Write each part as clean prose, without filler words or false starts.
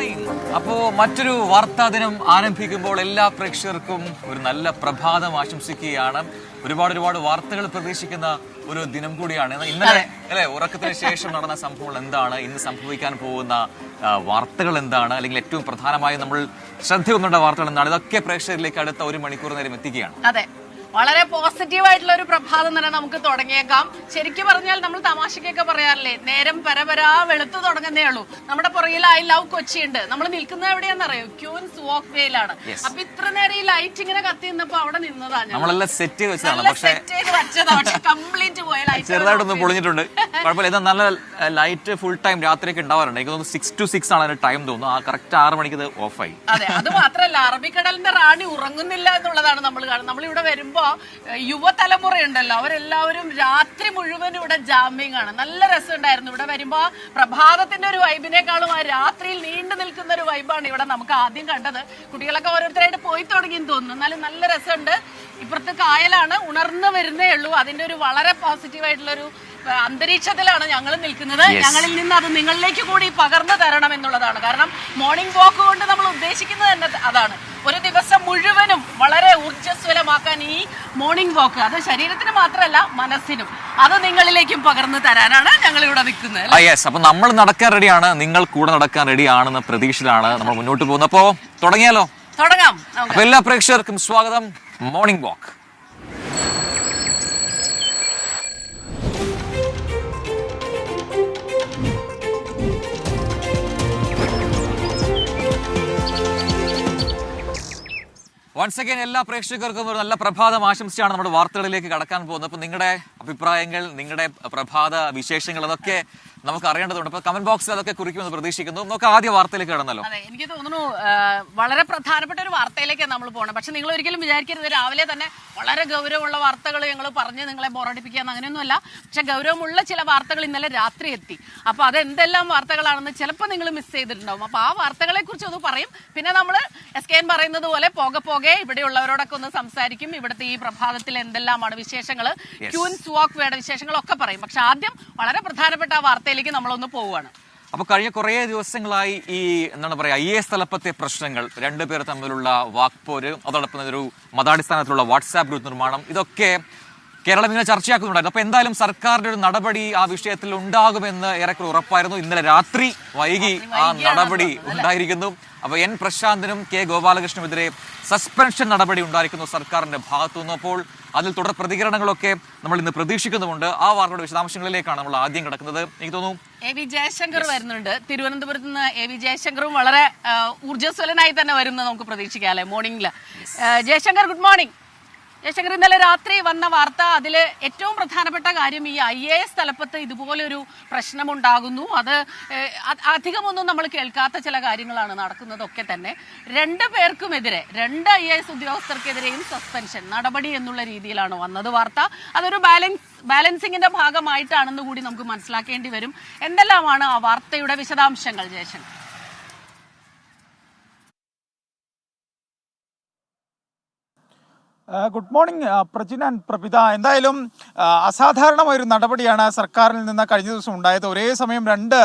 Morning. അപ്പോൾ മറ്റൊരു വാർത്താ ദിനം ആരംഭിക്കുമ്പോൾ എല്ലാ പ്രേക്ഷകർക്കും ഒരു നല്ല പ്രഭാതം ആശംസിക്കുകയാണ്. ഒരുപാട് വാർത്തകൾ പ്രതീക്ഷിക്കുന്ന ഒരു ദിനം കൂടിയാണ് ഇന്നലെ അല്ലെ. ഉറക്കത്തിന് ശേഷം നടന്ന സംഭവങ്ങൾ എന്താണ്, ഇന്ന് സംഭവിക്കാൻ പോകുന്ന വാർത്തകൾ എന്താണ്, അല്ലെങ്കിൽ ഏറ്റവും പ്രധാനമായി നമ്മൾ ശ്രദ്ധ വാർത്തകൾ എന്താണ്, ഇതൊക്കെ പ്രേക്ഷകരിലേക്ക് അടുത്ത ഒരു മണിക്കൂർ നേരം എത്തിക്കുകയാണ്. അതെ, വളരെ പോസിറ്റീവ് ആയിട്ടുള്ള ഒരു പ്രഭാതം തന്നെ നമുക്ക് തുടങ്ങിയേക്കാം. ശരിക്കും പറഞ്ഞാൽ നമ്മൾ തമാശക്കൊക്കെ പറയാറില്ലേ, നേരം പരപരാ വെളുത്തു തുടങ്ങുന്നേ ഉള്ളൂ. നമ്മുടെ പുറകിൽ ഐ ലവ് കൊച്ചി ഉണ്ട്. നമ്മൾ നിൽക്കുന്നത് എവിടെയാണെന്നറിയോ? ക്യൂൻസ് വാക്ക് വേയിലാണ്. അപ്പൊ ഇത്ര നേരം ഈ ലൈറ്റ് ഇങ്ങനെ കത്തി നിന്നപ്പോ അവിടെ നിന്നതാണ്. കംപ്ലീറ്റ് പോയ ലൈറ്റ് ചെറുതായിട്ടൊന്ന് പൊളിഞ്ഞിട്ടുണ്ട്. കുഴപ്പമില്ല. ഇത് നല്ല ലൈറ്റ് ഫുൾ ടൈം രാത്രിയൊക്കെ ഉണ്ടാവാറുണ്ട്. എനിക്ക് തോന്നുന്നു 6 to 6 ആണ് ടൈം തോന്നുന്നു. ആ കറക്റ്റ് 6 മണിക്ക് ഇത് ഓഫായി. അതെ, അത് മാത്രല്ല അറബിക്കടലിന്റെ റാണി ഉറങ്ങുന്നില്ല എന്നുള്ളതാണ് നമ്മൾ കാണുന്നത്. നമ്മളിവിടെ വരുമ്പോ യുവതലമുറയുണ്ടല്ലോ, അവരെല്ലാവരും രാത്രി മുഴുവൻ ഇവിടെ ജാമ്പിങ് ആണ്. നല്ല രസമുണ്ടായിരുന്നു ഇവിടെ വരുമ്പോ. പ്രഭാതത്തിന്റെ ഒരു വൈബിനേക്കാളും ആ രാത്രിയിൽ നീണ്ടു നിൽക്കുന്ന ഒരു വൈബാണ് ഇവിടെ നമുക്ക് ആദ്യം കണ്ടത്. കുട്ടികളൊക്കെ ഓരോരുത്തരായിട്ട് പോയി തുടങ്ങിയെന്ന് തോന്നുന്നു. എന്നാലും നല്ല രസമുണ്ട്. ഇപ്പുറത്ത് കായലാണ്, ഉണർന്നു വരുന്നേ ഉള്ളൂ. അതിന്റെ ഒരു വളരെ പോസിറ്റീവ് ആയിട്ടുള്ള ഒരു അന്തരീക്ഷത്തിലാണ് ഞങ്ങൾ നിൽക്കുന്നത്. ഞങ്ങളിൽ നിന്ന് അത് നിങ്ങളിലേക്ക് കൂടി പകർന്നു തരണം എന്നുള്ളതാണ്. കാരണം മോർണിംഗ് വാക്ക് കൊണ്ട് നമ്മൾ ഉദ്ദേശിക്കുന്നത് തന്നെ അതാണ്. ഒരു ദിവസം മുഴുവനും വളരെ ഊർജ്ജസ്വലമാക്കാൻ ഈ മോർണിംഗ് വാക്ക്, അത് ശരീരത്തിന് മാത്രമല്ല മനസ്സിനും, അത് നിങ്ങളിലേക്കും പകർന്നു തരാനാണ് ഞങ്ങൾ ഇവിടെ നിൽക്കുന്നത്. അപ്പൊ നമ്മൾ നടക്കാൻ റെഡിയാണ്, നിങ്ങൾ കൂടെ നടക്കാൻ റെഡിയാണെന്ന പ്രതീക്ഷയിലാണ് നമ്മൾ മുന്നോട്ട് പോകുന്നത്. അപ്പോ തുടങ്ങാം. അപ്പൊ എല്ലാ പ്രേക്ഷകർക്കും സ്വാഗതം മോർണിംഗ് വാക്ക്. വൺസ് അഗൈൻ എല്ലാ പ്രേക്ഷകർക്കും ഒരു നല്ല പ്രഭാതം ആശംസിച്ചാണ് നമ്മുടെ വാർത്തകളിലേക്ക് കടക്കാൻ പോകുന്നത്. അപ്പോൾ നിങ്ങളുടെ അഭിപ്രായങ്ങൾ, നിങ്ങളുടെ പ്രഭാത വിശേഷങ്ങൾ, അതൊക്കെ നമുക്ക് അറിയേണ്ടതുണ്ട്. അപ്പോൾ കമന്റ് ബോക്സിൽ അതൊക്കെ കുറിക്കുമെന്ന് പ്രതീക്ഷിക്കുന്നു. നമുക്ക് ആദ്യ വാർത്തയിലേക്ക് കടന്നല്ലോ. അതെ, എനിക്ക് തോന്നുന്നു വളരെ പ്രധാനപ്പെട്ട ഒരു വാർത്തയിലേക്കാണ് നമ്മൾ പോകണം. പക്ഷെ നിങ്ങൾ ഒരിക്കലും വിചാരിക്കരുത് രാവിലെ തന്നെ വളരെ ഗൗരവമുള്ള വാർത്തകൾ ഞങ്ങൾ പറഞ്ഞ് നിങ്ങളെ ബോറടിപ്പിക്കാന്ന്, അങ്ങനെയൊന്നുമല്ല. പക്ഷെ ഗൗരവമുള്ള ചില വാർത്തകൾ ഇന്നലെ രാത്രി എത്തി. അപ്പോൾ അത് എന്തെല്ലാം വാർത്തകളാണെന്ന് ചിലപ്പോൾ നിങ്ങൾ മിസ് ചെയ്തിട്ടുണ്ടാവും. അപ്പോൾ ആ വാർത്തകളെ കുറിച്ച് ഒന്ന് പറയും. പിന്നെ നമ്മൾ SKN പറയുന്നത് പോലെ പോകെ ഇവിടെയുള്ളവരോടൊക്കെ ഒന്ന് സംസാരിക്കും. ഇവിടുത്തെ ഈ പ്രഭാതത്തിൽ എന്തെല്ലാമാണ് വിശേഷങ്ങൾ, ക്യൂൻസ് വാക്ക് വേയുടെ വിശേഷങ്ങളൊക്കെ പറയും. പക്ഷെ ആദ്യം വളരെ പ്രധാനപ്പെട്ട ആ വാർത്തയിലേക്ക് നമ്മളൊന്ന് പോവുകയാണ്. അപ്പൊ കഴിഞ്ഞ കുറേ ദിവസങ്ങളായി ഈ എന്താണ് പറയാ IAS തലപ്പത്തെ പ്രശ്നങ്ങൾ, രണ്ടുപേർ തമ്മിലുള്ള വാക്പോര്, അതോടൊപ്പം ഒരു മതാടിസ്ഥാനത്തിലുള്ള വാട്സാപ്പ് ഗ്രൂപ്പ് നിർമ്മാണം, ഇതൊക്കെ കേരളം ഇങ്ങനെ ചർച്ചയാക്കുന്നുണ്ടായിരുന്നു. അപ്പൊ എന്തായാലും സർക്കാരിന്റെ ഒരു നടപടി ആ വിഷയത്തിൽ ഉണ്ടാകുമെന്ന് ഏറെക്കുറെ ഉറപ്പായിരുന്നു. ഇന്നലെ രാത്രി വൈകി ആ നടപടി ഉണ്ടായിരിക്കുന്നു. അപ്പൊ N പ്രശാന്തിനും K ഗോപാലകൃഷ്ണനുമെതിരെ സസ്പെൻഷൻ നടപടി ഉണ്ടായിരിക്കുന്നു സർക്കാരിന്റെ ഭാഗത്തുനിന്ന്. അപ്പോൾ അതിൽ തുടർ പ്രതികരണങ്ങളൊക്കെ നമ്മൾ ഇന്ന് പ്രതീക്ഷിക്കുന്നുമുണ്ട്. ആ വാർത്തയുടെ വിശദാംശങ്ങളിലേക്കാണ് നമ്മൾ ആദ്യം കിടക്കുന്നത്. എനിക്ക് തോന്നുന്നു AV ജയശങ്കർ വരുന്നുണ്ട്. തിരുവനന്തപുരത്ത് നിന്ന് AV ജയശങ്കറും വളരെ ഊർജ്ജസ്വലനായി തന്നെ വരുന്നത് നമുക്ക് പ്രതീക്ഷിക്കാം അല്ലെ മോർണിംഗില്. Jaishankar, good morning. ജയശങ്കർ, ഇന്നലെ രാത്രി വന്ന വാർത്ത, അതിൽ ഏറ്റവും പ്രധാനപ്പെട്ട കാര്യം ഈ IAS തലപ്പത്ത് ഇതുപോലൊരു പ്രശ്നമുണ്ടാകുന്നു. അത് അധികമൊന്നും നമ്മൾ കേൾക്കാത്ത ചില കാര്യങ്ങളാണ് നടക്കുന്നതൊക്കെ തന്നെ. 2 പേർക്കുമെതിരെ, 2 IAS ഉദ്യോഗസ്ഥർക്കെതിരെയും സസ്പെൻഷൻ നടപടി എന്നുള്ള രീതിയിലാണ് വന്നത് വാർത്ത. അതൊരു ബാലൻസിങ്ങിന്റെ ഭാഗമായിട്ടാണെന്ന് കൂടി നമുക്ക് മനസ്സിലാക്കേണ്ടി വരും. എന്തെല്ലാമാണ് ആ വാർത്തയുടെ വിശദാംശങ്ങൾ Jaishankar? Good morning Prajin and Prabhitha. എന്തായാലും അസാധാരണമായൊരു നടപടിയാണ് സർക്കാരിൽ നിന്ന് കഴിഞ്ഞ ദിവസം ഉണ്ടായത്. ഒരേ സമയം 2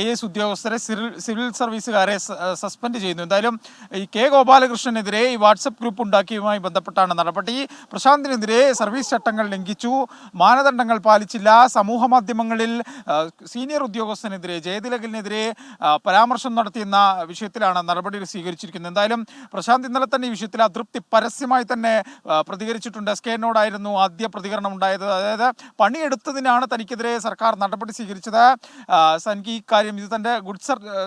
IAS ഉദ്യോഗസ്ഥരെ, സിവിൽ സർവീസുകാരെ സസ്പെൻഡ് ചെയ്യുന്നു. എന്തായാലും ഈ K ഗോപാലകൃഷ്ണനെതിരെ ഈ വാട്സപ്പ് ഗ്രൂപ്പ് ഉണ്ടാക്കിയതുമായി ബന്ധപ്പെട്ടാണ് നടപടി. പ്രശാന്തിനെതിരെ സർവീസ് ചട്ടങ്ങൾ ലംഘിച്ചു, മാനദണ്ഡങ്ങൾ പാലിച്ചില്ല, സമൂഹ മാധ്യമങ്ങളിൽ സീനിയർ ഉദ്യോഗസ്ഥനെതിരെ, ജയതിലകലിനെതിരെ പരാമർശം നടത്തിയെന്ന വിഷയത്തിലാണ് നടപടി സ്വീകരിച്ചിരിക്കുന്നത്. എന്തായാലും പ്രശാന്ത് ഇന്നലെ തന്നെ ഈ വിഷയത്തിൽ അതൃപ്തി പരസ്യമായി തന്നെ പ്രതികരിച്ചിട്ടുണ്ട്. SKNോടായിരുന്നു ആദ്യ പ്രതികരണം ഉണ്ടായത്. അതായത് പണിയെടുത്തതിനാണ് തനിക്കെതിരെ സർക്കാർ നടപടി സ്വീകരിച്ചത്. തനിക്ക് ഈ കാര്യം, ഇത് തൻ്റെ ഗുഡ്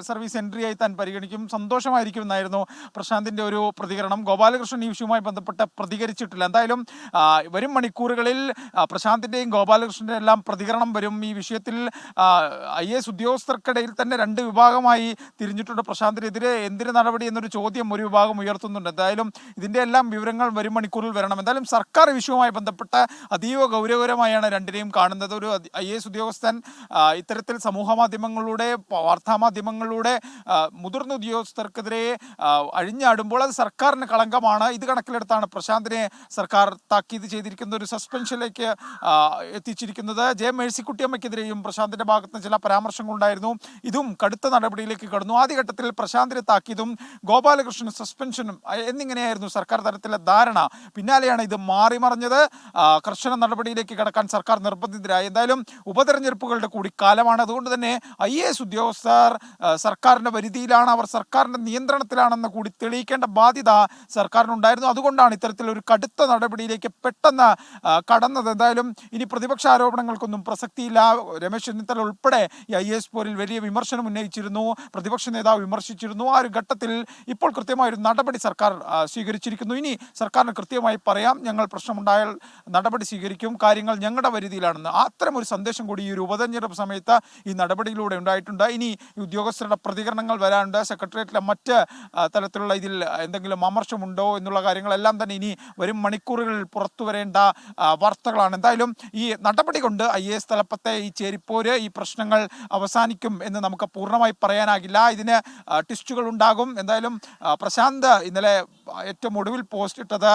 സർവീസ് എൻട്രിയായി താൻ പരിഗണിക്കും, സന്തോഷമായിരിക്കും എന്നായിരുന്നു പ്രശാന്തിൻ്റെ ഒരു പ്രതികരണം. ഗോപാലകൃഷ്ണൻ ഈ വിഷയവുമായി ബന്ധപ്പെട്ട് പ്രതികരിച്ചിട്ടില്ല. എന്തായാലും വരും മണിക്കൂറുകളിൽ പ്രശാന്തിൻ്റെയും ഗോപാലകൃഷ്ണൻ്റെ എല്ലാം പ്രതികരണം വരും. ഈ വിഷയത്തിൽ IAS ഉദ്യോഗസ്ഥർക്കിടയിൽ തന്നെ 2 വിഭാഗമായി തിരിഞ്ഞിട്ടുണ്ട്. പ്രശാന്തിനെതിരെ എന്തിന് നടപടി എന്നൊരു ചോദ്യം ഒരു വിഭാഗം ഉയർത്തുന്നുണ്ട്. എന്തായാലും ഇതിൻ്റെ എല്ലാം വിവരങ്ങൾ വരും മണിക്കൂറിൽ വരണം. എന്തായാലും സർക്കാർ വിഷയവുമായി ബന്ധപ്പെട്ട് അതീവ ഗൗരവകരമായാണ് രണ്ടിനെയും കാണുന്നത്. ഒരു IAS ഉദ്യോഗസ്ഥൻ ഇത്തരത്തിൽ സമൂഹ മാധ്യമങ്ങളിലൂടെ വാർത്താമാധ്യമങ്ങളിലൂടെ മുതിർന്ന ഉദ്യോഗസ്ഥർക്കെതിരെ അഴിഞ്ഞാടുമ്പോൾ അത് സർക്കാരിന് കളങ്കമാണ്. ഇത് കണക്കിലെടുത്താണ് പ്രശാന്തിനെ സർക്കാർ താക്കീത് ചെയ്തിരിക്കുന്ന ഒരു സസ്പെൻഷനിലേക്ക് എത്തിച്ചിരിക്കുന്നത്. മേഴ്സിക്കുട്ടിയമ്മയ്ക്കെതിരെയും പ്രശാന്തിന്റെ ഭാഗത്ത് ചില പരാമർശങ്ങളുണ്ടായിരുന്നു. ഇതും കടുത്ത നടപടിയിലേക്ക് കടന്നു. ആദ്യഘട്ടത്തിൽ പ്രശാന്തിനെ താക്കീതും ഗോപാലകൃഷ്ണൻ സസ്പെൻഷനും എന്നിങ്ങനെയായിരുന്നു സർക്കാർ തലത്തിലെ ധാരണ. പിന്നാലെയാണ് ഇത് മാറിമറിഞ്ഞത്. കർശന നടപടിയിലേക്ക് കടക്കാൻ സർക്കാർ നിർബന്ധിതരായി. എന്തായാലും ഉപതെരഞ്ഞെടുപ്പുകളുടെ കൂടി കാലമാണ്. അതുകൊണ്ട് തന്നെ IAS ഉദ്യോഗസ്ഥർ സർക്കാരിന്റെ പരിധിയിലാണ്, അവർ സർക്കാരിന്റെ നിയന്ത്രണത്തിലാണെന്ന് കൂടി തെളിയിക്കേണ്ട ബാധ്യത സർക്കാരിനുണ്ടായിരുന്നു. അതുകൊണ്ടാണ് ഇത്തരത്തിലൊരു കടുത്ത നടപടിയിലേക്ക് പെട്ടെന്ന് കടന്നത്. എന്തായാലും ഇനി പ്രതിപക്ഷ ആരോപണങ്ങൾക്കൊന്നും പ്രസക്തിയില്ല. രമേശ് ചെന്നിത്തല ഉൾപ്പെടെ ഈ IAS പോരിൽ വലിയ വിമർശനം ഉന്നയിച്ചിരുന്നു, പ്രതിപക്ഷ നേതാവ് വിമർശിച്ചിരുന്നു. ആ ഒരു ഘട്ടത്തിൽ ഇപ്പോൾ കൃത്യമായൊരു നടപടി സർക്കാർ സ്വീകരിച്ചിരിക്കുന്നു. ഇനി സർക്കാരിന് കൃത്യമായി പറയാം, ഞങ്ങൾ പ്രശ്നമുണ്ടായാൽ നടപടി സ്വീകരിക്കും, കാര്യങ്ങൾ ഞങ്ങളുടെ പരിധിയിലാണെന്ന്. അത്തരമൊരു സന്ദേശം കൂടി ഈ ഒരു ഉപതെരഞ്ഞെടുപ്പ് സമയത്ത് ഈ നടപടിയിലൂടെ ഉണ്ടായിട്ടുണ്ട്. ഇനി ഉദ്യോഗസ്ഥരുടെ പ്രതികരണങ്ങൾ വരാനുണ്ട്. സെക്രട്ടേറിയറ്റിലെ മറ്റ് തലത്തിലുള്ള ഇതിൽ എന്തെങ്കിലും അമർഷമുണ്ടോ എന്നുള്ള കാര്യങ്ങളെല്ലാം തന്നെ ഇനി വരും മണിക്കൂറുകളിൽ പുറത്തു വരേണ്ട വാർത്തകളാണ്. എന്തായാലും ഈ നടപടി കൊണ്ട് IAS തലപ്പത്തെ ഈ ചേരിപ്പോര്, ഈ പ്രശ്നങ്ങൾ അവസാനിക്കും എന്ന് നമുക്ക് പൂർണ്ണമായി പറയാനാകില്ല. ഇതിന് ട്വിസ്റ്റുകൾ ഉണ്ടാകും. എന്തായാലും പ്രശാന്ത് ഇന്നലെ ഏറ്റവും ഒടുവിൽ പോസ്റ്റ് ഇട്ടത്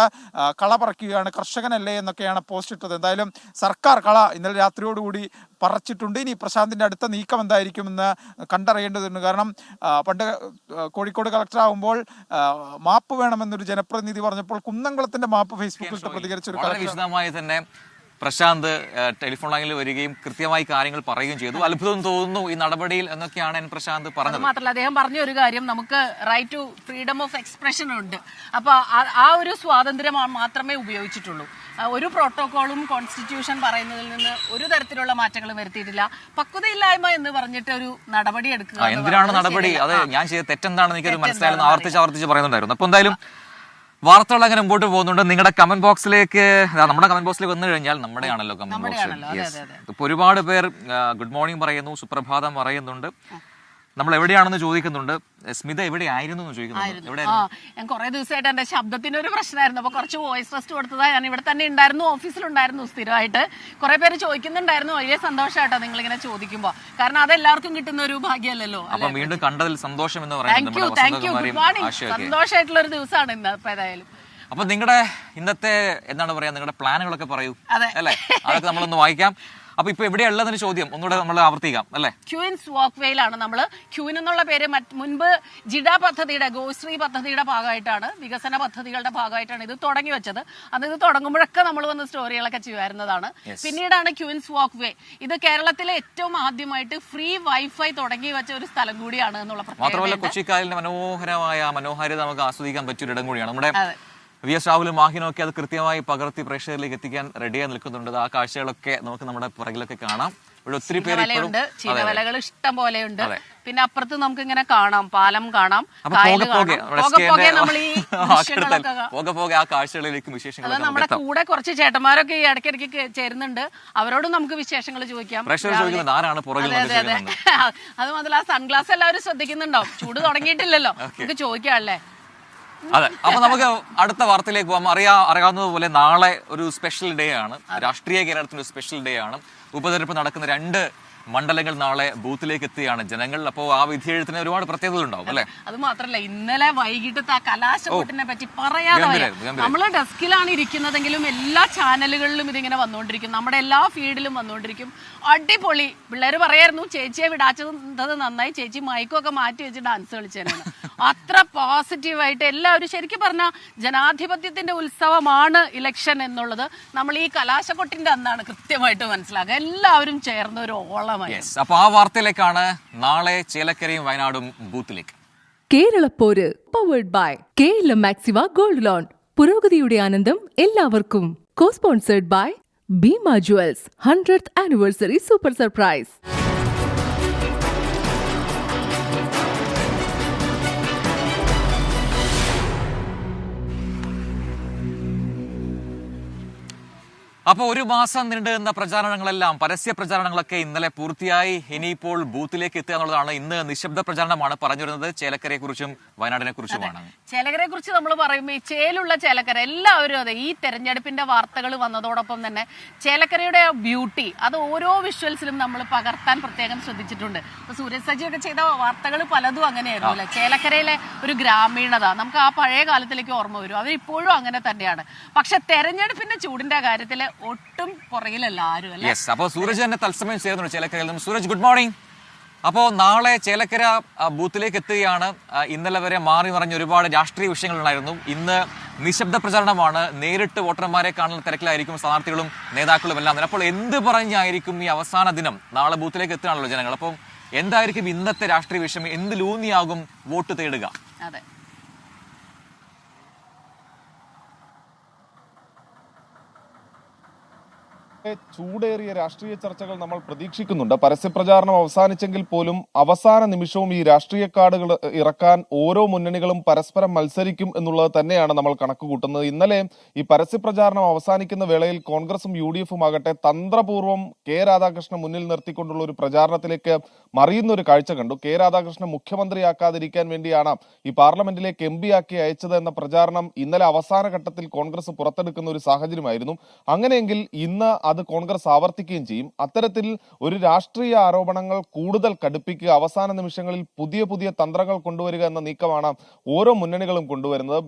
കള പറിക്കുകയാണ്, കർഷകനല്ലേ എന്നൊക്കെയാണ് പോസ്റ്റ് ഇട്ടത്. എന്തായാലും സർക്കാർ കള ഇന്നലെ രാത്രിയോടുകൂടി പറിച്ചിട്ടുണ്ട്. ഇനി പ്രശാന്തിൻ്റെ അടുത്ത നീക്കം എന്തായിരിക്കുമെന്ന് കണ്ടറിയേണ്ടതുണ്ട്. കാരണം പണ്ട് കോഴിക്കോട് കളക്ടറാകുമ്പോൾ മാപ്പ് വേണമെന്നൊരു ജനപ്രതിനിധി പറഞ്ഞപ്പോൾ കുന്നംകുളത്തിന്റെ മാപ്പ് ഫേസ്ബുക്കിൽ പ്രതികരിച്ചൊരു വിശദമായി തന്നെ പ്രശാന്ത് ടെലിഫോൺ ലൈനിൽ വരികയും കൃത്യമായി കാര്യങ്ങൾ പറയുകയും ചെയ്തു. അത്ഭുതം തോന്നുന്നു ഈ നടപടിയിൽ എന്നൊക്കെയാണ് പ്രശാന്ത് പറഞ്ഞത്. മാത്രമല്ല അദ്ദേഹം പറഞ്ഞ ഒരു കാര്യം, നമുക്ക് right to freedom of expression ഉണ്ട്. അപ്പൊ ആ ഒരു സ്വാതന്ത്ര്യം മാത്രമേ ഉപയോഗിച്ചിട്ടുള്ളൂ. ഒരു പ്രോട്ടോകോളും കോൺസ്റ്റിറ്റ്യൂഷൻ പറയുന്നതിൽ നിന്ന് ഒരു തരത്തിലുള്ള മാറ്റങ്ങളും വരുത്തിയിട്ടില്ല. പക്വതയില്ലായ്മ എന്ന് പറഞ്ഞിട്ട് ഒരു നടപടി എടുക്കുക. എന്തിനാണ് നടപടി? അത് ഞാൻ ചെയ്ത തെറ്റെന്താണെന്ന് എനിക്കത് മനസ്സിലായെന്ന് ആവർത്തിച്ച് പറയുന്നുണ്ടായിരുന്നു. അപ്പൊ എന്തായാലും വാർത്തകൾ അങ്ങനെ മുമ്പോട്ട് പോകുന്നുണ്ട്. നിങ്ങളുടെ കമന്റ് ബോക്സിലേക്ക്, നമ്മുടെ കമന്റ് ബോക്സിലേക്ക് വന്നു കഴിഞ്ഞാൽ നമ്മുടെയാണല്ലോ കമന്റ് ബോക്സ്. ഇപ്പൊ ഒരുപാട് പേർ ഗുഡ് മോർണിംഗ് പറയുന്നു, സുപ്രഭാതം പറയുന്നുണ്ട്. നമ്മൾ എവിടെയാണെന്ന് ചോദിക്കുന്നുണ്ട്. സ്മിത എവിടെയായിരുന്നു എന്ന് ചോദിക്കുന്നുണ്ട്. ഞാൻ കുറെ ദിവസമായിട്ട് എന്റെ ശബ്ദത്തിന് ഒരു പ്രശ്നമായിരുന്നു. അപ്പൊ കുറച്ച് വോയിസ് റെസ്റ്റ് കൊടുത്തതാ. ഞാൻ ഇവിടെ തന്നെ ഉണ്ടായിരുന്നു, ഓഫീസിലുണ്ടായിരുന്നു സ്ഥിരമായിട്ട്. കുറെ പേര് ചോദിക്കുന്നുണ്ടായിരുന്നു. വലിയ സന്തോഷമായിട്ടോ നിങ്ങളിങ്ങനെ ചോദിക്കുമ്പോ. കാരണം അത് എല്ലാവർക്കും കിട്ടുന്ന ഒരു ഭാഗ്യമല്ലല്ലോ. അപ്പൊ വീണ്ടും കണ്ടതിൽ സന്തോഷം എന്ന് പറയുന്നത് സന്തോഷമായിട്ടുള്ള ഒരു ദിവസമാണ് ഇന്ന്. അപ്പൊ ഏതായാലും അപ്പൊ നിങ്ങളുടെ ഇന്നത്തെ എന്താണ് പറയാ, നിങ്ങളുടെ പ്ലാനുകളൊക്കെ പറയൂ അല്ലെ, അതൊക്കെ നമ്മളൊന്ന് വായിക്കാം. അപ്പൊ ഇപ്പൊ എവിടെയുള്ളതിന് ചോദ്യം ഒന്നുകൂടെ നമ്മൾ ആവർത്തിക്കാം അല്ലെ. ക്യൂൻസ് വാക്ക് വേയിലാണ് നമ്മൾ. ക്യൂൻ എന്നുള്ള പേര് മുൻപ് ജിഡ പദ്ധതിയുടെ, ഗോശ്രീ പദ്ധതിയുടെ ഭാഗമായിട്ടാണ്, വികസന പദ്ധതികളുടെ ഭാഗമായിട്ടാണ് ഇത് തുടങ്ങി വെച്ചത്. അത് ഇത് തുടങ്ങുമ്പോഴൊക്കെ നമ്മൾ വന്ന് സ്റ്റോറികളൊക്കെ ചെയ്യുമായിരുന്നതാണ്. പിന്നീടാണ് ക്യൂൻസ് വാക്ക് വേ. ഇത് കേരളത്തിലെ ഏറ്റവും ആദ്യമായിട്ട് ഫ്രീ വൈഫൈ തുടങ്ങി വെച്ച ഒരു സ്ഥലം കൂടിയാണ് എന്നുള്ള പ്രത്യേകത. മാത്രമല്ല കൊച്ചിക്കായലിന്റെ മനോഹാരിത നമുക്ക് ആസ്വദിക്കാൻ പറ്റിയൊരു ഇടം കൂടിയാണ്. നമ്മുടെ VS രാഹുലും മാഹിനും ഒക്കെ അത് കൃത്യമായി പകർത്തി പ്രേക്ഷകരിലേക്ക് എത്തിക്കാൻ റെഡിയായി നിൽക്കുന്നുണ്ട്. ആ കാഴ്ചകളൊക്കെ നമുക്ക് നമ്മുടെ പുറകിലൊക്കെ കാണാം. ഇവിടെ ഒത്തിരി പേര് ചിലവലകൾ ഇഷ്ടം പോലെയുണ്ട്. പിന്നെ അപ്പുറത്ത് നമുക്ക് ഇങ്ങനെ കാണാം, പാലം കാണാം, ആ കാഴ്ചകളിലേക്ക് വിശേഷങ്ങൾ. നമ്മുടെ കൂടെ കുറച്ച് ചേട്ടന്മാരൊക്കെ ഈ ഇടയ്ക്കിടയ്ക്ക് ചേരുന്നുണ്ട്. അവരോടും നമുക്ക് വിശേഷങ്ങൾ ചോദിക്കാം. ആരാണ് പുറകിൽ? അത് മുതൽ ആ സൺഗ്ലാസ് എല്ലാവരും ശ്രദ്ധിക്കുന്നുണ്ടാവും. ചൂട് തുടങ്ങിയിട്ടില്ലല്ലോ, നമുക്ക് ചോദിക്കാല്ലേ. അതെ, അപ്പൊ നമുക്ക് അടുത്ത വാർത്തയിലേക്ക് പോകാം. അറിയാവുന്നതുപോലെ നാളെ ഒരു സ്പെഷ്യൽ ഡേ ആണ്, രാഷ്ട്രീയ കേരളത്തിന്റെ ഒരു സ്പെഷ്യൽ ഡേ ആണ്. ഉപതെരഞ്ഞെടുപ്പ് നടക്കുന്ന 2 മണ്ഡലങ്ങൾ നാളെ ബൂത്തിലേക്ക് എത്തുകയാണ് ജനങ്ങൾ. അപ്പോൾ ആ വിധിയെഴുത്തിന് ഒരുപാട് പ്രത്യേകതകളുണ്ടാവും അല്ലെ. അത് മാത്രല്ല, ഇന്നലെ വൈകിട്ടത്തെ ആ കലാശക്കൊട്ടിനെ പറ്റി പറയാതെ, നമ്മള് ഡെസ്കിലാണ് ഇരിക്കുന്നതെങ്കിലും എല്ലാ ചാനലുകളിലും ഇതിങ്ങനെ വന്നുകൊണ്ടിരിക്കും, നമ്മുടെ എല്ലാ ഫീഡിലും വന്നുകൊണ്ടിരിക്കും. അടിപൊളി. പിള്ളേര് പറയായിരുന്നു ചേച്ചിയെ വിടാച്ചത് നന്നായി, ചേച്ചി മൈക്കൊക്കെ മാറ്റി വെച്ച് ഡാൻസ് കളിച്ചേനാണ്. അത്ര പോസിറ്റീവായിട്ട് എല്ലാവരും, ശരിക്കും പറഞ്ഞാൽ ജനാധിപത്യത്തിന്റെ ഉത്സവമാണ് ഇലക്ഷൻ എന്നുള്ളത് നമ്മൾ ഈ കലാശക്കൊട്ടിന്റെ അന്നാണ് കൃത്യമായിട്ട് മനസ്സിലാക്കുക. എല്ലാവരും ചേർന്ന ഒരു ഓളം. അപ്പൊ ആ വാർത്തയിലേക്കാണ്. നാളെ ചേലക്കരയും വയനാടും ബൂത്തിലേക്ക്. കേരളപ്പോര് powered by KLM Maxiva gold loan. പുരോഗതിയുടെ ആനന്ദം എല്ലാവർക്കും. Co sponsored by Bhima jewels 100th anniversary super surprise. അപ്പോൾ ഒരു മാസം നീണ്ടുനിന്ന പ്രചാരണങ്ങളെല്ലാം പരസ്യ പ്രചാരണങ്ങളൊക്കെ ഇന്നലെ പൂർത്തിയായി. ഇനിയിപ്പോൾ ബൂത്തിലേക്ക് എത്തുക എന്നുള്ളതാണ്. ഇന്ന് നിശബ്ദ പ്രചാരണമാണ് പറഞ്ഞു വരുന്നത്. ചേലക്കരയെ കുറിച്ചും വയനാടിനെ കുറിച്ചുമാണ്. ചേലക്കരയെ കുറിച്ച് നമ്മൾ പറയുമ്പോൾ ഈ ചേലുള്ള ചേലക്കര എല്ലാവരും അതെ ഈ തെരഞ്ഞെടുപ്പിന്റെ വാർത്തകൾ വന്നതോടൊപ്പം തന്നെ ചേലക്കരയുടെ ബ്യൂട്ടി അത് ഓരോ വിഷ്വൽസിലും നമ്മൾ പകർത്താൻ പ്രത്യേകം ശ്രദ്ധിച്ചിട്ടുണ്ട്. ഇപ്പൊ സൂരജ് സജിയൊക്കെ ചെയ്ത വാർത്തകൾ പലതും അങ്ങനെയായിരുന്നു അല്ലെ. ചേലക്കരയിലെ ഒരു ഗ്രാമീണത നമുക്ക് ആ പഴയ കാലത്തിലേക്ക് ഓർമ്മ വരും. അവരിപ്പോഴും അങ്ങനെ തന്നെയാണ്. പക്ഷെ തെരഞ്ഞെടുപ്പിന്റെ ചൂടിന്റെ കാര്യത്തിൽ ഒട്ടും പുറകിലല്ല ആരും അല്ലേ. യെസ്, അപ്പോൾ സൂരജ് തന്നെ തത്സമയം ചേർന്നുണ്ട് ചേലക്കരയിൽ നിന്നും. Suraj, good morning. അപ്പോൾ നാളെ ചേലക്കര ബൂത്തിലേക്ക് എത്തുകയാണ്. ഇന്നലെ വരെ മാറി മറിഞ്ഞ ഒരുപാട് രാഷ്ട്രീയ വിഷയങ്ങളുണ്ടായിരുന്നു. ഇന്ന് നിശബ്ദ പ്രചാരണമാണ്. നേരിട്ട് വോട്ടർമാരെ കാണുന്ന തിരക്കിലായിരിക്കും സ്ഥാനാർത്ഥികളും നേതാക്കളും എല്ലാം. അപ്പോൾ എന്ത് പറഞ്ഞായിരിക്കും ഈ അവസാന ദിനം? നാളെ ബൂത്തിലേക്ക് എത്തുകയാണല്ലോ ജനങ്ങൾ. അപ്പം എന്തായിരിക്കും ഇന്നത്തെ രാഷ്ട്രീയ വിഷയം? എന്തിലൂന്നിയാകും വോട്ട് തേടുക? അതെ, ചൂടേറിയ രാഷ്ട്രീയ ചർച്ചകൾ നമ്മൾ പ്രതീക്ഷിക്കുന്നുണ്ട്. പരസ്യപ്രചാരണം അവസാനിച്ചെങ്കിൽ പോലും അവസാന നിമിഷവും ഈ രാഷ്ട്രീയ കാർഡുകൾ ഇറക്കാൻ ഓരോ മുന്നണികളും പരസ്പരം മത്സരിക്കും എന്നുള്ളത് തന്നെയാണ് നമ്മൾ കണക്കുകൂട്ടുന്നത്. ഇന്നലെ ഈ പരസ്യപ്രചാരണം അവസാനിക്കുന്ന വേളയിൽ കോൺഗ്രസും UDF-ഉം ആകട്ടെ തന്ത്രപൂർവ്വം കെ രാധാകൃഷ്ണൻ മുന്നിൽ നിർത്തിക്കൊണ്ടുള്ള ഒരു പ്രചാരണത്തിലേക്ക് മറിയുന്ന ഒരു കാഴ്ച കണ്ടു. കെ രാധാകൃഷ്ണൻ മുഖ്യമന്ത്രിയാക്കാതിരിക്കാൻ വേണ്ടിയാണ് ഈ പാർലമെന്റിലേക്ക് MP ആക്കി അയച്ചത് എന്ന പ്രചാരണം ഇന്നലെ അവസാന ഘട്ടത്തിൽ കോൺഗ്രസ് പുറത്തെടുക്കുന്ന ഒരു സാഹചര്യമായിരുന്നു. അങ്ങനെയെങ്കിൽ ഇന്ന് അത് കോൺഗ്രസ് ആവർത്തിക്കുകയും ചെയ്യും. അത്തരത്തിൽ ഒരു രാഷ്ട്രീയ ആരോപണങ്ങൾ കൂടുതൽ കടുപ്പിക്കുക, അവസാന നിമിഷങ്ങളിൽ പുതിയ പുതിയ തന്ത്രങ്ങൾ കൊണ്ടുവരിക എന്ന നീക്കമാണ് ഓരോ മുന്നണികളും കൊണ്ടുവരുന്നത്.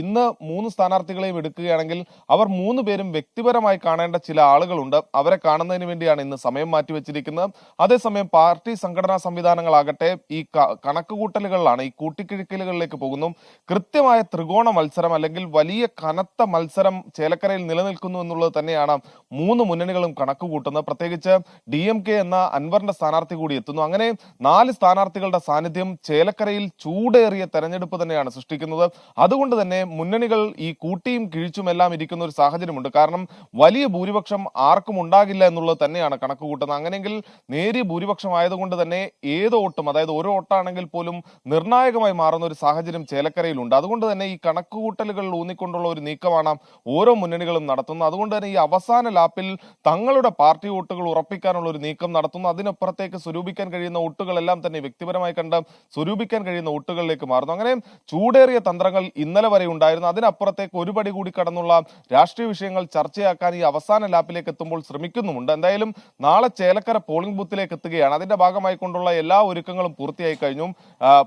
ഇന്ന് 3 സ്ഥാനാർത്ഥികളെയും എടുക്കുകയാണെങ്കിൽ അവർ 3 പേരും വ്യക്തിപരമായി കാണേണ്ട ചില ആളുകളുണ്ട്. അവരെ കാണുന്നതിന് വേണ്ടിയാണ് ഇന്ന് സമയം മാറ്റിവെച്ചിരിക്കുന്നത്. അതേസമയം പാർട്ടി സംഘടനാ സംവിധാനങ്ങളാകട്ടെ ഈ കണക്കുകൂട്ടലുകളിലാണ്, ഈ കൂട്ടിക്കിഴിക്കലുകളിലേക്ക് പോകുന്നു. കൃത്യമായ ത്രികോണ മത്സരം അല്ലെങ്കിൽ വലിയ കനത്ത മത്സരം ചേലക്കരയിൽ നിലനിൽക്കുന്നു എന്നുള്ളത് തന്നെയാണ് 3 മുന്നണികളും കണക്കുകൂട്ടുന്നത്. പ്രത്യേകിച്ച് DMK എന്ന അൻവറിന്റെ സ്ഥാനാർത്ഥി കൂടി എത്തുന്നു. അങ്ങനെ 4 സ്ഥാനാർത്ഥികളുടെ സാന്നിധ്യം ചേലക്കരയിൽ ചൂടേറിയ തെരഞ്ഞെടുപ്പ് തന്നെയാണ് സൃഷ്ടിക്കുന്നത്. അതുകൊണ്ട് തന്നെ മുന്നണികൾ ഈ കൂട്ടിയും കിഴിച്ചുമെല്ലാം ഇരിക്കുന്ന ഒരു സാഹചര്യമുണ്ട്. കാരണം വലിയ ഭൂരിപക്ഷം ആർക്കും ഉണ്ടാകില്ല എന്നുള്ളത് തന്നെയാണ് കണക്കുകൂട്ടുന്നത്. അങ്ങനെയെങ്കിൽ നേരിയ ഭൂരിപക്ഷം ആയതുകൊണ്ട് തന്നെ ഏത് വോട്ടും, അതായത് ഒരു വോട്ടാണെങ്കിൽ പോലും നിർണായകമായി മാറുന്ന ഒരു സാഹചര്യം ചേലക്കരയിലുണ്ട്. അതുകൊണ്ട് തന്നെ ഈ കണക്കുകൂട്ടലുകൾ ഊന്നിക്കൊണ്ടുള്ള ഒരു നീക്കമാണ് ഓരോ മുന്നണികളും നടത്തുന്നത്. അതുകൊണ്ട് തന്നെ ഈ അവസാന ലാപ്പിൽ തങ്ങളുടെ പാർട്ടി വോട്ടുകൾ ഉറപ്പിക്കാനുള്ള ഒരു നീക്കം നടത്തുന്നു. അതിനപ്പുറത്തേക്ക് സ്വരൂപിക്കാൻ കഴിയുന്ന വോട്ടുകളെല്ലാം തന്നെ വ്യക്തിപരമായി കണ്ട് സ്വരൂപിക്കാൻ കഴിയുന്ന വോട്ടുകളിലേക്ക് മാറുന്നു. അങ്ങനെ ചൂടേറിയ തന്ത്രങ്ങൾ ഇന്നലെ വരെ ഉണ്ടായിരുന്നു. അതിനപ്പുറത്തേക്ക് ഒരു പടി കൂടി കടന്നുള്ള രാഷ്ട്രീയ വിഷയങ്ങൾ ചർച്ചയാക്കാൻ ഈ അവസാന ലാപ്പിലേക്ക് എത്തുമ്പോൾ ശ്രമിക്കുന്നുമുണ്ട്. എന്തായാലും നാളെ ചേലക്കര പോളിംഗ് ബൂത്തിലേക്ക് എത്തുകയാണ്. അതിന്റെ ഭാഗമായി കൊണ്ടുള്ള എല്ലാ ഒരുക്കങ്ങളും പൂർത്തിയായി കഴിഞ്ഞു.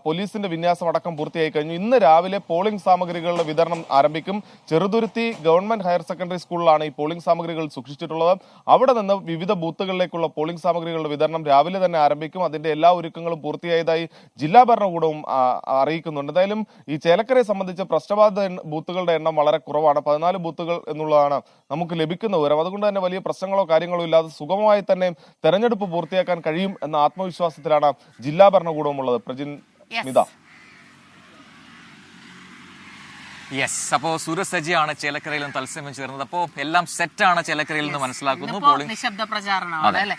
പോലീസിന്റെ വിന്യാസം അടക്കം പൂർത്തിയായി കഴിഞ്ഞു. ഇന്ന് രാവിലെ പോളിംഗ് സാമഗ്രികളുടെ വിതരണം ആരംഭിക്കും. ചെറുതുരുത്തി ഗവൺമെന്റ് ഹയർ സെക്കൻഡറി സ്കൂളിലാണ് ഈ പോളിംഗ് സാമഗ്രികൾ സൂക്ഷിച്ചിട്ടുള്ളത്. അവിടെ നിന്ന് വിവിധ ബൂത്തുകളിലേക്കുള്ള പോളിംഗ് സാമഗ്രികളുടെ വിതരണം രാവിലെ തന്നെ ആരംഭിക്കും. അതിന്റെ എല്ലാ ഒരുക്കങ്ങളും പൂർത്തിയായതായി ജില്ലാ ഭരണകൂടവും അറിയിക്കുന്നുണ്ട്. എന്തായാലും ഈ ചേലക്കരയെ സംബന്ധിച്ച് പ്രശ്നബാധിത ബൂത്തുകളുടെ എണ്ണം വളരെ കുറവാണ്. 14 ബൂത്തുകൾ എന്നുള്ളതാണ് നമുക്ക് ലഭിക്കുന്ന വിവരം. അതുകൊണ്ട് തന്നെ വലിയ പ്രശ്നങ്ങളോ കാര്യങ്ങളോ ഇല്ലാതെ സുഗമമായി തന്നെ തെരഞ്ഞെടുപ്പ് പൂർത്തിയാക്കാൻ കഴിയും എന്ന ആത്മവിശ്വാസത്തിലാണ് ജില്ലാ ഭരണകൂടവും ഉള്ളത്. പ്രജിൻ, മിത. യെസ്, അപ്പോൾ സൂരജ് സജിയാണ് ചേലക്കരയിൽ നിന്ന് തത്സമയം ചേർന്നത്. അപ്പോൾ എല്ലാം സെറ്റാണ് ചേലക്കരയിൽ നിന്ന് മനസ്സിലാക്കുന്നു. നിശബ്ദ പ്രചാരണമാണ് അല്ലെ.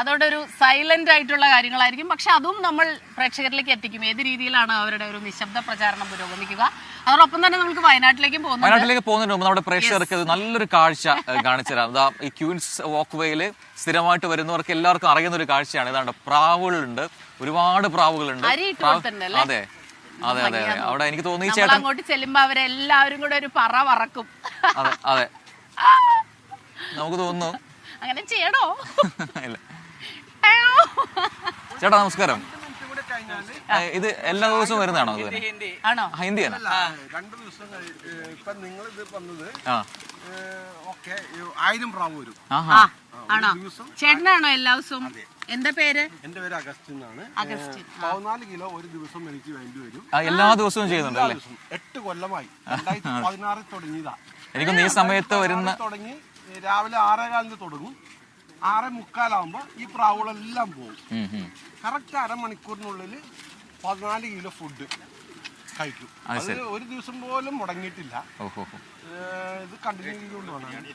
അതുകൊണ്ട് ഒരു സൈലന്റ് ആയിട്ടുള്ള കാര്യങ്ങളായിരിക്കും. പക്ഷെ അതും നമ്മൾ പ്രേക്ഷകരിലേക്ക് എത്തിക്കും. ഏത് രീതിയിലാണ് അവരുടെ ഒരു നിശബ്ദ പ്രചാരണം പുരോഗമിക്കുക. അതോടൊപ്പം തന്നെ നമുക്ക് വയനാട്ടിലേക്ക് പോകുന്നതിന് മുമ്പ് നമ്മുടെ പ്രേക്ഷകർക്ക് നല്ലൊരു കാഴ്ച കാണിച്ചു തരാം. ഈ ക്യൂൻസ് വാക്ക് വേയിൽ സ്ഥിരമായിട്ട് വരുന്നവർക്ക് എല്ലാവർക്കും അറിയുന്ന ഒരു കാഴ്ചയാണ്. ഇതാണ്, പ്രാവുകളുണ്ട്, ഒരുപാട് പ്രാവുകളുണ്ട്. അതെ അതെ അതെ, അവിടെ എനിക്ക് തോന്നി ചേട്ടൻ അങ്ങോട്ട് ചെല്ലുമ്പോ അവരെല്ലാവരും കൂടെ ഒരു പറ പറക്കും. അതെ അതെ, നമുക്ക് തോന്നുന്നു അങ്ങനെ ചെയ്യണോ? ഇല്ല. ചേട്ടാ നമസ്കാരം. ഇത് എല്ലാ ദിവസവും വരുന്നതാണോ? ആണോ? ഹിന്ദിയാണ്. 2 ദിവസം ഇപ്പൊ നിങ്ങൾ ഇത് വന്നത് 1000 പ്രാവ് വരും. ആണോ? ചേട്ടനാണോ എല്ലാ ദിവസവും? എന്താ പേര്? എന്റെ പേര് അഗസ്റ്റിൻ എന്നാണ്. 14 കിലോ ഒരു ദിവസം എനിക്ക് വേണ്ടി വരും. എല്ലാ ദിവസവും ചെയ്യുന്നുണ്ട് അല്ലേ? 8 കൊല്ലമായി. 2016 തുടങ്ങിയതാ. എനിക്കൊന്ന് ഈ സമയത്ത് വരുന്ന തുടങ്ങി രാവിലെ 6:15 തുടങ്ങും. 6:45 ഈ പ്രാവുകളെല്ലാം പോകും. കറക്റ്റ് അരമണിക്കൂറിനുള്ളിൽ 14 കിലോ ഫുഡ് കഴിക്കും. അത് ഒരു ദിവസം പോലും മുടങ്ങിയിട്ടില്ല. ഇത് കണ്ടിന്യൂ ചെയ്തുകൊണ്ടാണ്.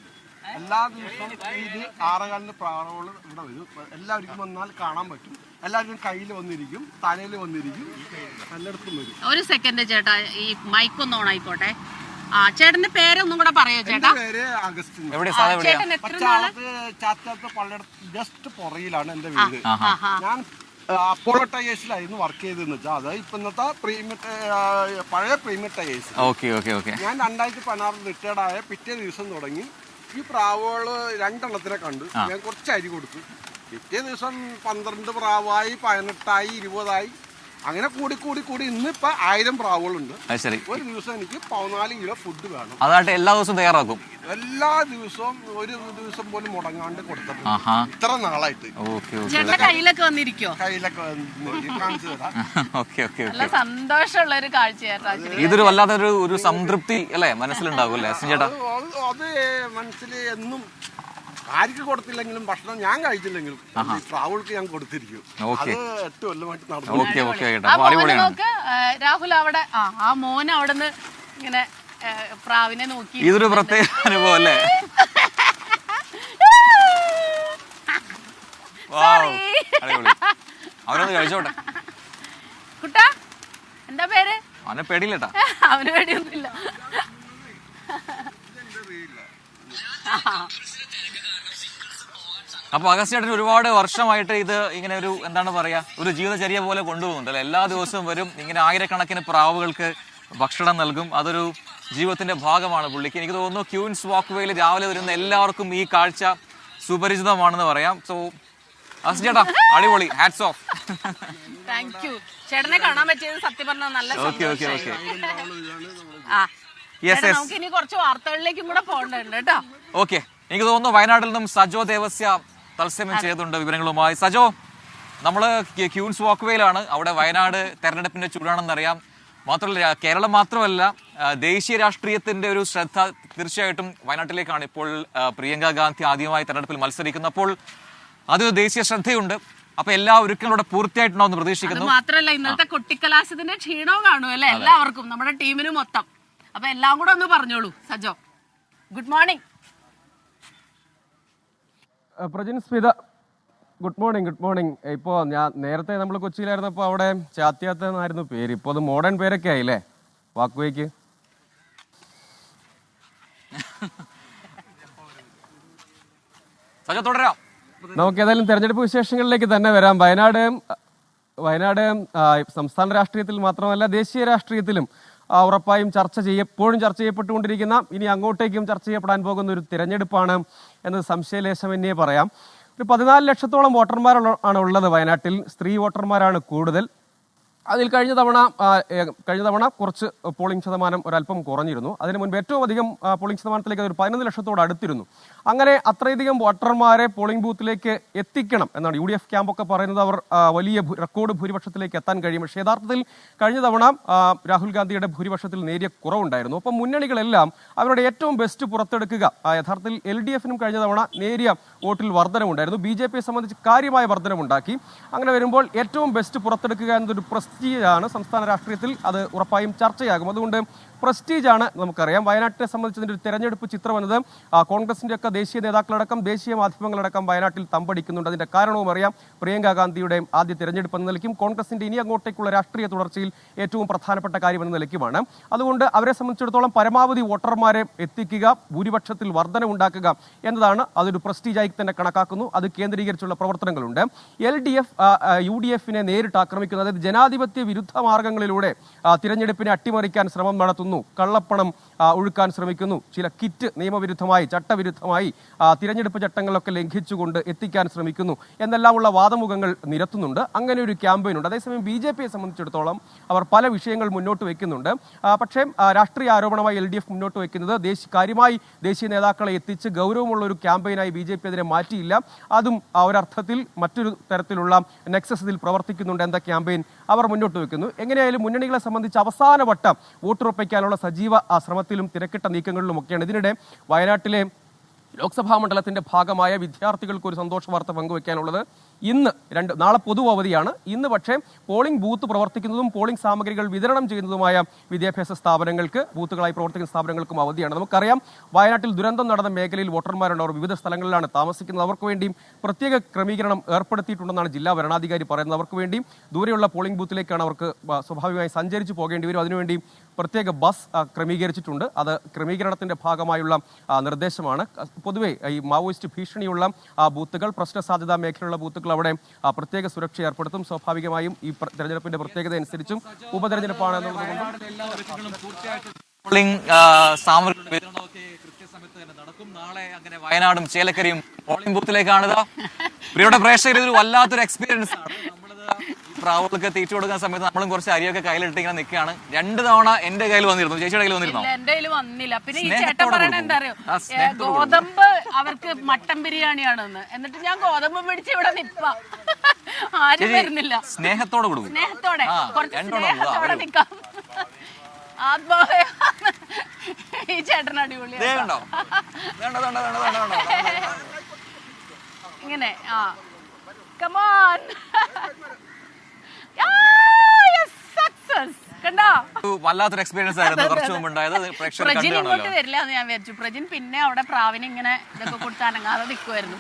എല്ലാ ദിവസവും ഇത് 6:15 പ്രാവുകൾ ഇവിടെ വരും. എല്ലാവർക്കും വന്നാൽ കാണാൻ പറ്റും. എല്ലാവർക്കും കയ്യിൽ വന്നിരിക്കും, തലയിൽ വന്നിരിക്കും, എല്ലായിടത്തും വരും. ഒരു സെക്കൻഡ് ചേട്ടാ, ഈ മൈക്ക് ഒന്ന് ഓൺ ആയിക്കോട്ടെ. ആ ചേട്ടന്റെ പേരൊന്നും കൂടെ പറയോ ചേട്ടാ? പേര് അഗസ്റ്റിൻ. എവിടെ സ്ഥലം എവിടെയാ? ചേട്ടൻ എത്ര നാള്? ചാത്തത്ത് പള്ളിയുടെ ജസ്റ്റ് പുറയിലാണ് എന്റെ വീട്. ഞാൻ അപ്പോളോ ടയേഴ്സിലായിരുന്നു വർക്ക് ചെയ്തെന്ന് വെച്ചാൽ അത് ഇന്നത്തെ പഴയ പ്രീമിയർ ടയേഴ്സ്. ഞാൻ 2016 റിട്ടയർഡ് ആയ പിറ്റേ ദിവസം തുടങ്ങി ഈ പ്രാവുകള് 2 കണ്ടു. ഞാൻ കുറച്ച് അരി കൊടുത്തു. പിറ്റേ ദിവസം 12 പ്രാവായി, 18ആയി, 20ആയി, അങ്ങനെ കൂടി ഇന്നിപ്പോ 1000 പ്രാവുകളുണ്ട്. ഒരു ദിവസം എനിക്ക് 14 കിലോ ഫുഡ് വേണം. അതായിട്ട് എല്ലാ ദിവസവും തയ്യാറാക്കും. എല്ലാ ദിവസവും ഒരു ദിവസം പോലും മുടങ്ങാണ്ട് കൊടുത്തിട്ടുണ്ട് ഇത്ര നാളായിട്ട്. ചേട്ടന്റെ കയ്യിലൊക്കെ വന്നിരിക്കോ? കയ്യിലൊക്കെ കാണിച്ചു തരാം. നല്ല സന്തോഷമുള്ള ഒരു കാഴ്ചയായിട്ടാ. ഇതൊരു വല്ലാത്തൊരു ഒരു സംതൃപ്തി അല്ലേ മനസ്സിലുണ്ടാകും അല്ലേ ചേട്ടാ? അത് മനസ്സിൽ എന്നും ആർക്ക് കൊടുത്തില്ലെങ്കിലും ഭക്ഷണം ഞാൻ കഴിച്ചില്ലെങ്കിലും പ്രാവുകൾക്ക് ഞാൻ കൊടുത്തിരിക്കും. അത് 8 കൊല്ലമായിട്ട് നടന്നു. നോക്ക് രാഹുൽ അവിടെ ആ മോൻ അവിടെ നിന്ന് ഇങ്ങനെ പ്രാവിനെ നോക്കി. ഇതൊരു പ്രത്യേക അനുഭവം അല്ലേ? അവരൊന്ന് കഴിച്ചോട്ടെ. കുട്ടാ എന്താ പേര്? അവനെ പേടിയില്ലട്ടാ. അവന് പേടിയൊന്നുമില്ല. അപ്പൊ അഗസ്റ്റിൻ ഒരുപാട് വർഷമായിട്ട് ഇത് ഇങ്ങനെ ഒരു എന്താണ് പറയാ ഒരു ജീവിതചര്യ പോലെ കൊണ്ടുപോകുന്നുണ്ട് അല്ലെ? എല്ലാ ദിവസവും വരും, ഇങ്ങനെ ആയിരക്കണക്കിന് പ്രാവുകൾക്ക് ഭക്ഷണം നൽകും. അതൊരു ജീവിതത്തിന്റെ ഭാഗമാണ് പുള്ളിക്ക്. എനിക്ക് തോന്നുന്നു ക്യൂൻസ് വാക്ക് വേയിൽ രാവിലെ വരുന്ന എല്ലാവർക്കും ഈ കാഴ്ച സുപരിചിതമാണെന്ന് പറയാം. സോ അഗസ്റ്റിൻ ചേട്ടാ അടിപൊളി, ഹാറ്റ്സ് ഓഫ്. Thank you. ചേട്ടനെ കാണാൻ പറ്റിയത് സത്യം പറഞ്ഞാൽ നല്ല നമുക്ക് ഇനി കുറച്ച് വാർത്തകളിലേക്കും കൂടെ പോകേണ്ടതുണ്ട് കേട്ടോ. ഓക്കെ, എനിക്ക് തോന്നുന്നു വയനാട്ടിൽ നിന്നും സജോ ദേവസ്യ തത്സമയം ചെയ്തുണ്ട് വിവരങ്ങളുമായി. സജോ, നമ്മള് ക്യൂൻസ് വാക്ക് വേയിലാണ്. അവിടെ വയനാട് തെരഞ്ഞെടുപ്പിന്റെ ചൂടാണെന്നറിയാം. മാത്രമല്ല കേരളം മാത്രമല്ല ദേശീയ രാഷ്ട്രീയത്തിന്റെ ഒരു ശ്രദ്ധ തീർച്ചയായിട്ടും വയനാട്ടിലേക്കാണ്. ഇപ്പോൾ പ്രിയങ്ക ഗാന്ധി ആദ്യമായി തെരഞ്ഞെടുപ്പിൽ മത്സരിക്കുന്നു. അപ്പോൾ അത് ദേശീയ ശ്രദ്ധയുണ്ട്. അപ്പൊ എല്ലാ ഒരുക്കങ്ങളോടെ പൂർത്തിയായിട്ടുണ്ടാവും പ്രതീക്ഷിക്കുന്നു. മാത്രമല്ല ഇന്നത്തെ കൊട്ടിക്കലാശത്തിന്റെ ക്ഷീണവും കാണും അല്ലെ എല്ലാവർക്കും, നമ്മുടെ ടീമിന് മൊത്തം. അപ്പൊ എല്ലാം കൂടെ ഒന്ന് പറഞ്ഞോളൂ Sajo. Good morning. Prajin Smitha, good morning. ഇപ്പോൾ ഞാൻ നേരത്തെ നമ്മൾ കൊച്ചിയിലായിരുന്നപ്പോൾ അവിടെ ചാത്യാത്ത എന്നായിരുന്നു പേര്. ഇപ്പോൾ അത് മോഡേൺ പേരൊക്കെ ആയില്ലേ വാക്വേക്ക്? നമുക്ക് ഏതായാലും തെരഞ്ഞെടുപ്പ് വിശേഷങ്ങളിലേക്ക് തന്നെ വരാം. വയനാട് സംസ്ഥാന രാഷ്ട്രീയത്തിൽ മാത്രമല്ല ദേശീയ രാഷ്ട്രീയത്തിലും ഉറപ്പായും എപ്പോഴും ചർച്ച ചെയ്യപ്പെട്ടുകൊണ്ടിരിക്കുന്ന, ഇനി അങ്ങോട്ടേക്കും ചർച്ച ചെയ്യപ്പെടാൻ പോകുന്ന ഒരു തിരഞ്ഞെടുപ്പാണ് എന്നത് സംശയലേശമെന്നേ പറയാം. ഒരു 14 ലക്ഷത്തോളം വോട്ടർമാരാണ് ഉള്ളത് വയനാട്ടിൽ. സ്ത്രീ വോട്ടർമാരാണ് കൂടുതൽ. അതിൽ കഴിഞ്ഞ തവണ കുറച്ച് പോളിംഗ് ശതമാനം ഒരല്പം കുറഞ്ഞിരുന്നു. അതിന് മുൻപ് ഏറ്റവും അധികം പോളിംഗ് ശതമാനത്തിലേക്ക് ഒരു 11 ലക്ഷത്തോട് അടുത്തിരുന്നു. അങ്ങനെ അത്രയധികം വോട്ടർമാരെ പോളിംഗ് ബൂത്തിലേക്ക് എത്തിക്കണം എന്നാണ് UDF ക്യാമ്പൊക്കെ പറയുന്നത്. അവർ വലിയ റെക്കോർഡ് ഭൂരിപക്ഷത്തിലേക്ക് എത്താൻ കഴിയും. പക്ഷേ യഥാർത്ഥത്തിൽ കഴിഞ്ഞ തവണ രാഹുൽ ഗാന്ധിയുടെ ഭൂരിപക്ഷത്തിൽ നേരിയ കുറവുണ്ടായിരുന്നു. അപ്പം മുന്നണികളെല്ലാം അവരുടെ ഏറ്റവും ബെസ്റ്റ് പുറത്തെടുക്കുക. യഥാർത്ഥത്തിൽ LDFനും കഴിഞ്ഞ തവണ നേരിയ വോട്ടിൽ വർധനമുണ്ടായിരുന്നു. BJPയെ സംബന്ധിച്ച് കാര്യമായ വർധനമുണ്ടാക്കി. അങ്ങനെ വരുമ്പോൾ ഏറ്റവും ബെസ്റ്റ് പുറത്തെടുക്കുക എന്നതൊരു പ്രസ്റ്റീജാണ് സംസ്ഥാന രാഷ്ട്രീയത്തിൽ. അത് ഉറപ്പായും ചർച്ചയാകും. അതുകൊണ്ട് പ്രസ്റ്റീജാണ് നമുക്കറിയാം. വയനാട്ടിനെ സംബന്ധിച്ചതിൻ്റെ ഒരു തെരഞ്ഞെടുപ്പ് ചിത്രം എന്നത് കോൺഗ്രസിൻ്റെയൊക്കെ ദേശീയ നേതാക്കളടക്കം ദേശീയ മാധ്യമങ്ങളടക്കം വയനാട്ടിൽ തമ്പടിക്കുന്നുണ്ട്. അതിൻ്റെ കാരണവും അറിയാം. പ്രിയങ്ക ഗാന്ധിയുടെ ആദ്യ തെരഞ്ഞെടുപ്പ് എന്ന നിലയ്ക്കും കോൺഗ്രസിൻ്റെ ഇനി അങ്ങോട്ടേക്കുള്ള രാഷ്ട്രീയ തുടർച്ചയിൽ ഏറ്റവും പ്രധാനപ്പെട്ട കാര്യം എന്ന നിലയ്ക്കുമാണ്. അതുകൊണ്ട് അവരെ സംബന്ധിച്ചിടത്തോളം പരമാവധി വോട്ടർമാരെ എത്തിക്കുക, ഭൂരിപക്ഷത്തിൽ വർധനവുണ്ടാക്കുക എന്നതാണ് അതൊരു പ്രസ്റ്റീജായി തന്നെ കണക്കാക്കുന്നു. അത് കേന്ദ്രീകരിച്ചുള്ള പ്രവർത്തനങ്ങളുണ്ട്. LDF UDFനെ നേരിട്ട് ആക്രമിക്കുന്നത്, അതായത് ജനാധിപത്യ വിരുദ്ധ മാർഗങ്ങളിലൂടെ തിരഞ്ഞെടുപ്പിനെ അട്ടിമറിക്കാൻ ശ്രമം നടത്തുന്നു, കള്ളപ്പണം ഒഴുക്കാൻ ശ്രമിക്കുന്നു, ചില കിറ്റ് നിയമവിരുദ്ധമായി ചട്ടവിരുദ്ധമായി തിരഞ്ഞെടുപ്പ് ചട്ടങ്ങളൊക്കെ ലംഘിച്ചുകൊണ്ട് എത്തിക്കാൻ ശ്രമിക്കുന്നു എന്നെല്ലാമുള്ള വാദമുഖങ്ങൾ നിരത്തുന്നുണ്ട്. അങ്ങനെ ഒരു ക്യാമ്പയിനുണ്ട്. അതേസമയം BJPയെ സംബന്ധിച്ചിടത്തോളം അവർ പല വിഷയങ്ങൾ മുന്നോട്ട് വയ്ക്കുന്നുണ്ട്. പക്ഷേ രാഷ്ട്രീയ ആരോപണമായി LDF മുന്നോട്ട് വയ്ക്കുന്നത് കാര്യമായി ദേശീയ നേതാക്കളെ എത്തിച്ച് ഗൗരവമുള്ള ഒരു ക്യാമ്പയിനായി BJP അതിനെ മാറ്റിയില്ല. അതും ഒരർത്ഥത്തിൽ മറ്റൊരു തരത്തിലുള്ള നെക്സസ് ഇതിൽ പ്രവർത്തിക്കുന്നുണ്ട് എന്ന ക്യാമ്പയിൻ അവർ മുന്നോട്ട് വയ്ക്കുന്നു. എങ്ങനെയായാലും മുന്നണികളെ സംബന്ധിച്ച് അവസാനവട്ട വോട്ടുറപ്പിക്കാനുള്ള സജീവ ശ്രമത്തിലും തിരക്കിട്ട നീക്കങ്ങളിലുമൊക്കെയാണ്. ഇതിനിടെ വയനാട്ടിലെ ലോക്സഭാ മണ്ഡലത്തിന്റെ ഭാഗമായ വിദ്യാർത്ഥികൾക്ക് ഒരു സന്തോഷ വാർത്ത പങ്കുവയ്ക്കാനുള്ളത്. ഇന്ന് നാളെ പൊതു അവധിയാണ്. ഇന്ന് പക്ഷേ പോളിംഗ് ബൂത്ത് പ്രവർത്തിക്കുന്നതും പോളിംഗ് സാമഗ്രികൾ വിതരണം ചെയ്യുന്നതുമായ വിദ്യാഭ്യാസ സ്ഥാപനങ്ങൾക്ക്, ബൂത്തുകളായി പ്രവർത്തിക്കുന്ന സ്ഥാപനങ്ങൾക്കും അവധിയാണ്. നമുക്കറിയാം, വയനാട്ടിൽ ദുരന്തം നടന്ന മേഖലയിൽ വോട്ടർമാരുണ്ട്. അവർ വിവിധ സ്ഥലങ്ങളിലാണ് താമസിക്കുന്നത്. അവർക്ക് വേണ്ടിയും പ്രത്യേക ക്രമീകരണം ഏർപ്പെടുത്തിയിട്ടുണ്ടെന്നാണ് ജില്ലാ വരണാധികാരി പറയുന്നത്. അവർക്ക് വേണ്ടിയും ദൂരെയുള്ള പോളിംഗ് ബൂത്തിലേക്കാണ് അവർക്ക് സ്വാഭാവികമായി സഞ്ചരിച്ച് പോകേണ്ടി വരും. അതിനുവേണ്ടി പ്രത്യേക ബസ് ക്രമീകരിച്ചിട്ടുണ്ട്. അത് ക്രമീകരണത്തിന്റെ ഭാഗമായുള്ള നിർദ്ദേശമാണ്. പൊതുവെ ഈ മാവോയിസ്റ്റ് ഭീഷണിയുള്ള ബൂത്തുകൾ, പ്രശ്ന സാധ്യതാ മേഖലയുള്ള ബൂത്തുകൾ അവിടെ പ്രത്യേക സുരക്ഷ ഏർപ്പെടുത്തും. സ്വാഭാവികമായും ഈ തെരഞ്ഞെടുപ്പിന്റെ പ്രത്യേകത അനുസരിച്ചും ഉപതെരഞ്ഞെടുപ്പാണ് പോളിംഗ് സാമഗ്രികളുടെ വിതരണമൊക്കെ കൃത്യസമയത്ത് തന്നെ നടക്കും. നാളെ അങ്ങനെ വയനാടും ചേലക്കരയും പോളിംഗ് ബൂത്തിലേക്കാണിത്. പ്രിയയുടെ പ്രേക്ഷകർ ഇതൊരു വല്ലാത്തൊരു എക്സ്പീരിയൻസ് ആണ്. പ്രാവുകൾക്ക് തീറ്റ കൊടുക്കുന്ന സമയത്ത് നമ്മളും കുറച്ച് അരിയൊക്കെ കയ്യിലിട്ട് ഇങ്ങനെ നിൽക്കുകയാണ്. 2 തവണ എന്റെ കയ്യിൽ വന്നിരുന്നു. ചേച്ചിയുടെ കയ്യിൽ വന്നിരുന്നോ? എന്റെ കയ്യിൽ വന്നില്ല. പിന്നെ ഈ ചേട്ടൻ പറയണ എന്താ അറിയോ, ഗോതമ്പ് അവർക്ക് മട്ടൻ ബിരിയാണിയാണെന്ന്. എന്നിട്ട് ഞാൻ ഗോതമ്പ് പിടിച്ച് ഇവിടെ നിൽപ്പാ, ആരും വരുന്നില്ല. സ്നേഹത്തോടെ കൊടുക്കും. സ്നേഹത്തോടെ, കുറച്ച് സ്നേഹത്തോടെ നിൽക്കാം. ആത്മാവേ, ഈ ചേട്ടൻ അടിപൊളി. ഇങ്ങനെ കമോൺ, വല്ലാത്തൊരു എക്സ്പീരിയൻസ് ആയിരുന്നു കുറച്ചു മുമ്പ് ഉണ്ടായത്. പ്രജിൻ ഇങ്ങോട്ട് വരില്ല എന്ന് ഞാൻ വിചാരിച്ചു. പ്രജിൻ പിന്നെ അവിടെ പ്രാവിന് ഇങ്ങനെ ഇതൊക്കെ കൊടുത്ത് അനങ്ങാതെ നിൽക്കുമായിരുന്നു.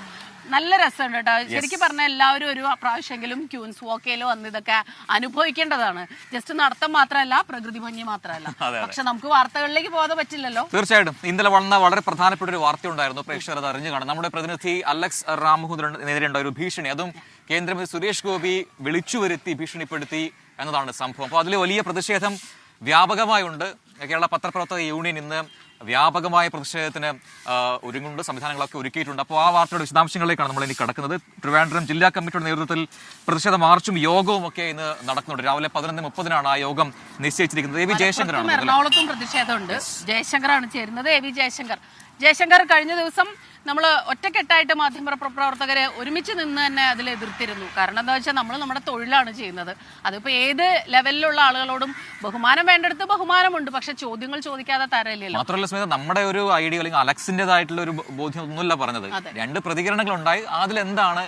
നല്ല രസമുണ്ട് കേട്ടോ. ശരിക്കും പറഞ്ഞാൽ എല്ലാവരും ഒരു പ്രാവശ്യമെങ്കിലും ക്യൂൻസ് വാക്കയിലോ വന്ന് ഇതൊക്കെ അനുഭവിക്കേണ്ടതാണ്. ജസ്റ്റ് നടത്തം മാത്രമല്ല, പ്രകൃതി ഭംഗി മാത്രമല്ല. പക്ഷെ നമുക്ക് വാർത്തകളിലേക്ക് പോകാതെ പറ്റില്ലല്ലോ. തീർച്ചയായിട്ടും ഇന്നലെ വന്ന വളരെ പ്രധാനപ്പെട്ട ഒരു വാർത്ത ഉണ്ടായിരുന്നു. പ്രേക്ഷകർ അത് അറിഞ്ഞു കാണും. നമ്മുടെ പ്രതിനിധി അലക്സ് റാമുഹുനെതിരെ ഒരു ഭീഷണി, അതും കേന്ദ്രമന്ത്രി സുരേഷ് ഗോപി വിളിച്ചു വരുത്തി ഭീഷണിപ്പെടുത്തി എന്നതാണ് സംഭവം. അപ്പോൾ അതിൽ വലിയ പ്രതിഷേധം വ്യാപകമായുണ്ട്. കേരള പത്രപ്രവർത്തക യൂണിയൻ ഇന്ന് വ്യാപകമായ പ്രതിഷേധത്തിന് ഒരുങ്ങുന്നുണ്ട്, സംവിധാനങ്ങളൊക്കെ ഒരുക്കിയിട്ടുണ്ട്. അപ്പോൾ ആ വാർത്തയുടെ വിശദാംശങ്ങളിലേക്കാണ് നമ്മൾ ഇനി കടക്കുന്നത്. ട്രിവാൻഡ്രം ജില്ലാ കമ്മിറ്റിയുടെ നേതൃത്വത്തിൽ പ്രതിഷേധ മാർച്ചും യോഗവും ഒക്കെ ഇന്ന് നടക്കുന്നുണ്ട്. രാവിലെ 11:30 ആ യോഗം നിശ്ചയിച്ചിരിക്കുന്നത്. A V ജയശങ്കറാണ്. എറണാകുളത്തും പ്രതിഷേധമുണ്ട്. ജയശങ്കറാണ് ചേരുന്നത്. എ വി ജയശങ്കർ കഴിഞ്ഞ ദിവസം നമ്മൾ ഒറ്റക്കെട്ടായിട്ട് മാധ്യമപ്രവർത്തകരെ ഒരുമിച്ച് നിന്ന് തന്നെ അതിൽ എതിർത്തിരുന്നു. കാരണം എന്താ വെച്ചാൽ നമ്മൾ നമ്മുടെ തൊഴിലാണ് ചെയ്യുന്നത്. അതിപ്പോൾ ഏത് ലെവലിലുള്ള ആളുകളോടും ബഹുമാനം വേണ്ടടുത്ത് ബഹുമാനമുണ്ട്, പക്ഷെ ചോദ്യങ്ങൾ ചോദിക്കാതെ തരയില്ലല്ലോ. മാത്രമല്ല സ്മിത, നമ്മുടെ ഒരു ഐഡിയ അല്ലെങ്കിൽ അലക്സിന്റേതായിട്ടുള്ള ഒരു ബോധ്യം ഒന്നുമില്ല പറഞ്ഞത്. 2 പ്രതികരണങ്ങൾ ഉണ്ടായി. അതിലെന്താണ്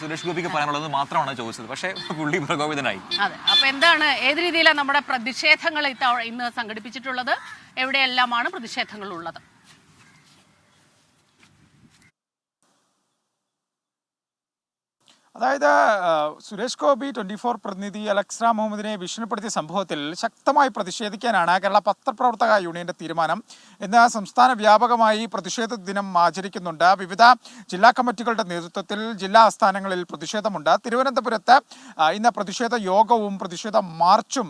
സുരേഷ് ഗോപിക്ക് പറയാനുള്ളത് മാത്രമാണ് ചോദിച്ചത്. പക്ഷേ പുള്ളി പ്രകോപിതനായി. അതെ, അപ്പൊ എന്താണ്, ഏത് രീതിയിലാണ് നമ്മുടെ പ്രതിഷേധങ്ങൾ ഇന്ന് സംഘടിപ്പിച്ചിട്ടുള്ളത്, എവിടെയെല്ലാമാണ് പ്രതിഷേധങ്ങൾ ഉള്ളത്? അതായത് സുരേഷ് ഗോപി 24 പ്രതിനിധി അലക്സ് റാം മുഹമ്മദിനെ ഭീഷണിപ്പെടുത്തിയ സംഭവത്തിൽ ശക്തമായി പ്രതിഷേധിക്കാനാണ് കേരള പത്രപ്രവർത്തക യൂണിയന്റെ തീരുമാനം. ഇന്ന് സംസ്ഥാന വ്യാപകമായി പ്രതിഷേധ ദിനം ആചരിക്കുന്നുണ്ട്. വിവിധ ജില്ലാ കമ്മിറ്റികളുടെ നേതൃത്വത്തിൽ ജില്ലാ ആസ്ഥാനങ്ങളിൽ പ്രതിഷേധമുണ്ട്. തിരുവനന്തപുരത്ത് ഇന്ന് പ്രതിഷേധ യോഗവും പ്രതിഷേധ മാർച്ചും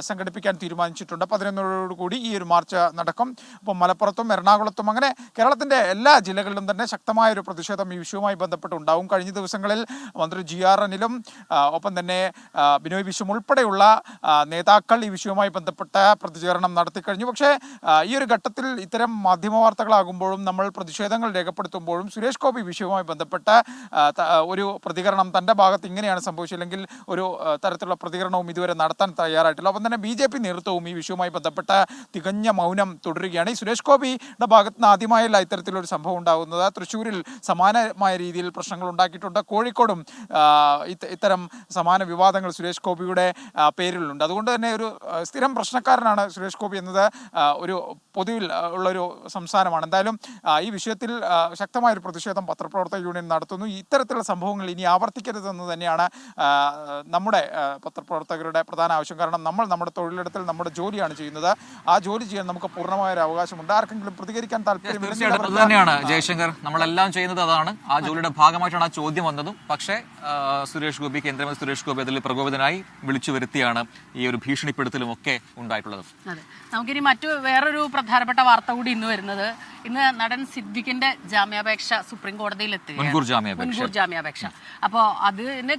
സംഘടിപ്പിക്കാൻ തീരുമാനിച്ചിട്ടുണ്ട്. 11 ഈ ഒരു മാർച്ച് നടക്കും. അപ്പോൾ മലപ്പുറത്തും എറണാകുളത്തും അങ്ങനെ കേരളത്തിന്റെ എല്ലാ ജില്ലകളിലും തന്നെ ശക്തമായ ഒരു പ്രതിഷേധം ഈ വിഷയവുമായി ബന്ധപ്പെട്ടുണ്ടാവും. കഴിഞ്ഞ ദിവസങ്ങളിൽ മന്ത്രി GR അനിലും ഒപ്പം തന്നെ ബിനോയ് വിശ്വം ഉൾപ്പെടെയുള്ള നേതാക്കൾ ഈ വിഷയവുമായി ബന്ധപ്പെട്ട പ്രതികരണം നടത്തിക്കഴിഞ്ഞു. പക്ഷേ ഈ ഒരു ഘട്ടത്തിൽ ഇത്തരം മാധ്യമ വാർത്തകളാകുമ്പോഴും നമ്മൾ പ്രതിഷേധങ്ങൾ രേഖപ്പെടുത്തുമ്പോഴും സുരേഷ് ഗോപി വിഷയവുമായി ബന്ധപ്പെട്ട ഒരു പ്രതികരണം തൻ്റെ ഭാഗത്ത് ഇങ്ങനെയാണ് സംഭവിച്ചില്ലെങ്കിൽ ഒരു തരത്തിലുള്ള പ്രതികരണവും ഇതുവരെ നടത്താൻ തയ്യാറായിട്ടില്ല. ഒപ്പം തന്നെ BJP നേതൃത്വവും ഈ വിഷയവുമായി ബന്ധപ്പെട്ട തികഞ്ഞ മൗനം തുടരുകയാണ്. ഈ സുരേഷ് ഗോപിയുടെ ഭാഗത്ത് നിന്ന് ആദ്യമായല്ല ഇത്തരത്തിലൊരു സംഭവം ഉണ്ടാകുന്നത്. തൃശ്ശൂരിൽ സമാനമായ രീതിയിൽ പ്രശ്നങ്ങൾ ഉണ്ടാക്കിയിട്ടുണ്ട്. കോഴിക്കോടും ഇത്തരം സമാന വിവാദങ്ങൾ സുരേഷ് ഗോപിയുടെ പേരിലുണ്ട്. അതുകൊണ്ട് തന്നെ ഒരു സ്ഥിരം പ്രശ്നക്കാരനാണ് സുരേഷ് ഗോപി എന്നത് ഒരു പൊതുവിൽ ഉള്ളൊരു സംസ്ഥാനമാണ്. എന്തായാലും ഈ വിഷയത്തിൽ ശക്തമായൊരു പ്രതിഷേധം പത്രപ്രവർത്തക യൂണിയൻ നടത്തുന്നു. ഇത്തരത്തിലുള്ള സംഭവങ്ങൾ ഇനി ആവർത്തിക്കരുതെന്ന് തന്നെയാണ് നമ്മുടെ പത്രപ്രവർത്തകരുടെ പ്രധാന ആവശ്യം. കാരണം നമ്മൾ നമ്മുടെ തൊഴിലിടത്തിൽ നമ്മുടെ ജോലിയാണ് ചെയ്യുന്നത്. ആ ജോലി ചെയ്യാൻ നമുക്ക് പൂർണ്ണമായൊരു അവകാശമുണ്ട്. ആർക്കെങ്കിലും പ്രതികരിക്കാൻ താല്പര്യം തന്നെയാണ് ജയശങ്കർ. നമ്മളെല്ലാം ചെയ്യുന്നത് അതാണ്. ആ ജോലിയുടെ ഭാഗമായിട്ടാണ് ആ ചോദ്യം വന്നതും. പക്ഷേ സുരേഷ് ഗോപി, കേന്ദ്രമന്ത്രി സുരേഷ് ഗോപി അതിൽ പ്രകോപിതനായി വിളിച്ചു വരുത്തിയാണ് ഈ ഒരു ഭീഷണിപ്പെടുത്തലും ഒക്കെ ഉണ്ടായിട്ടുള്ളത്. അതെ, നമുക്കിനി വേറൊരു പ്രധാനപ്പെട്ട വാർത്ത കൂടി ഇന്ന് വരുന്നത്, ഇന്ന് നടൻ സിദ്ദിഖിന്റെ ജാമ്യാപേക്ഷ സുപ്രീം കോടതിയിൽ എത്തുകയാണ്. മുൻകൂർ ജാമ്യാപേക്ഷ. അപ്പോൾ അതിന്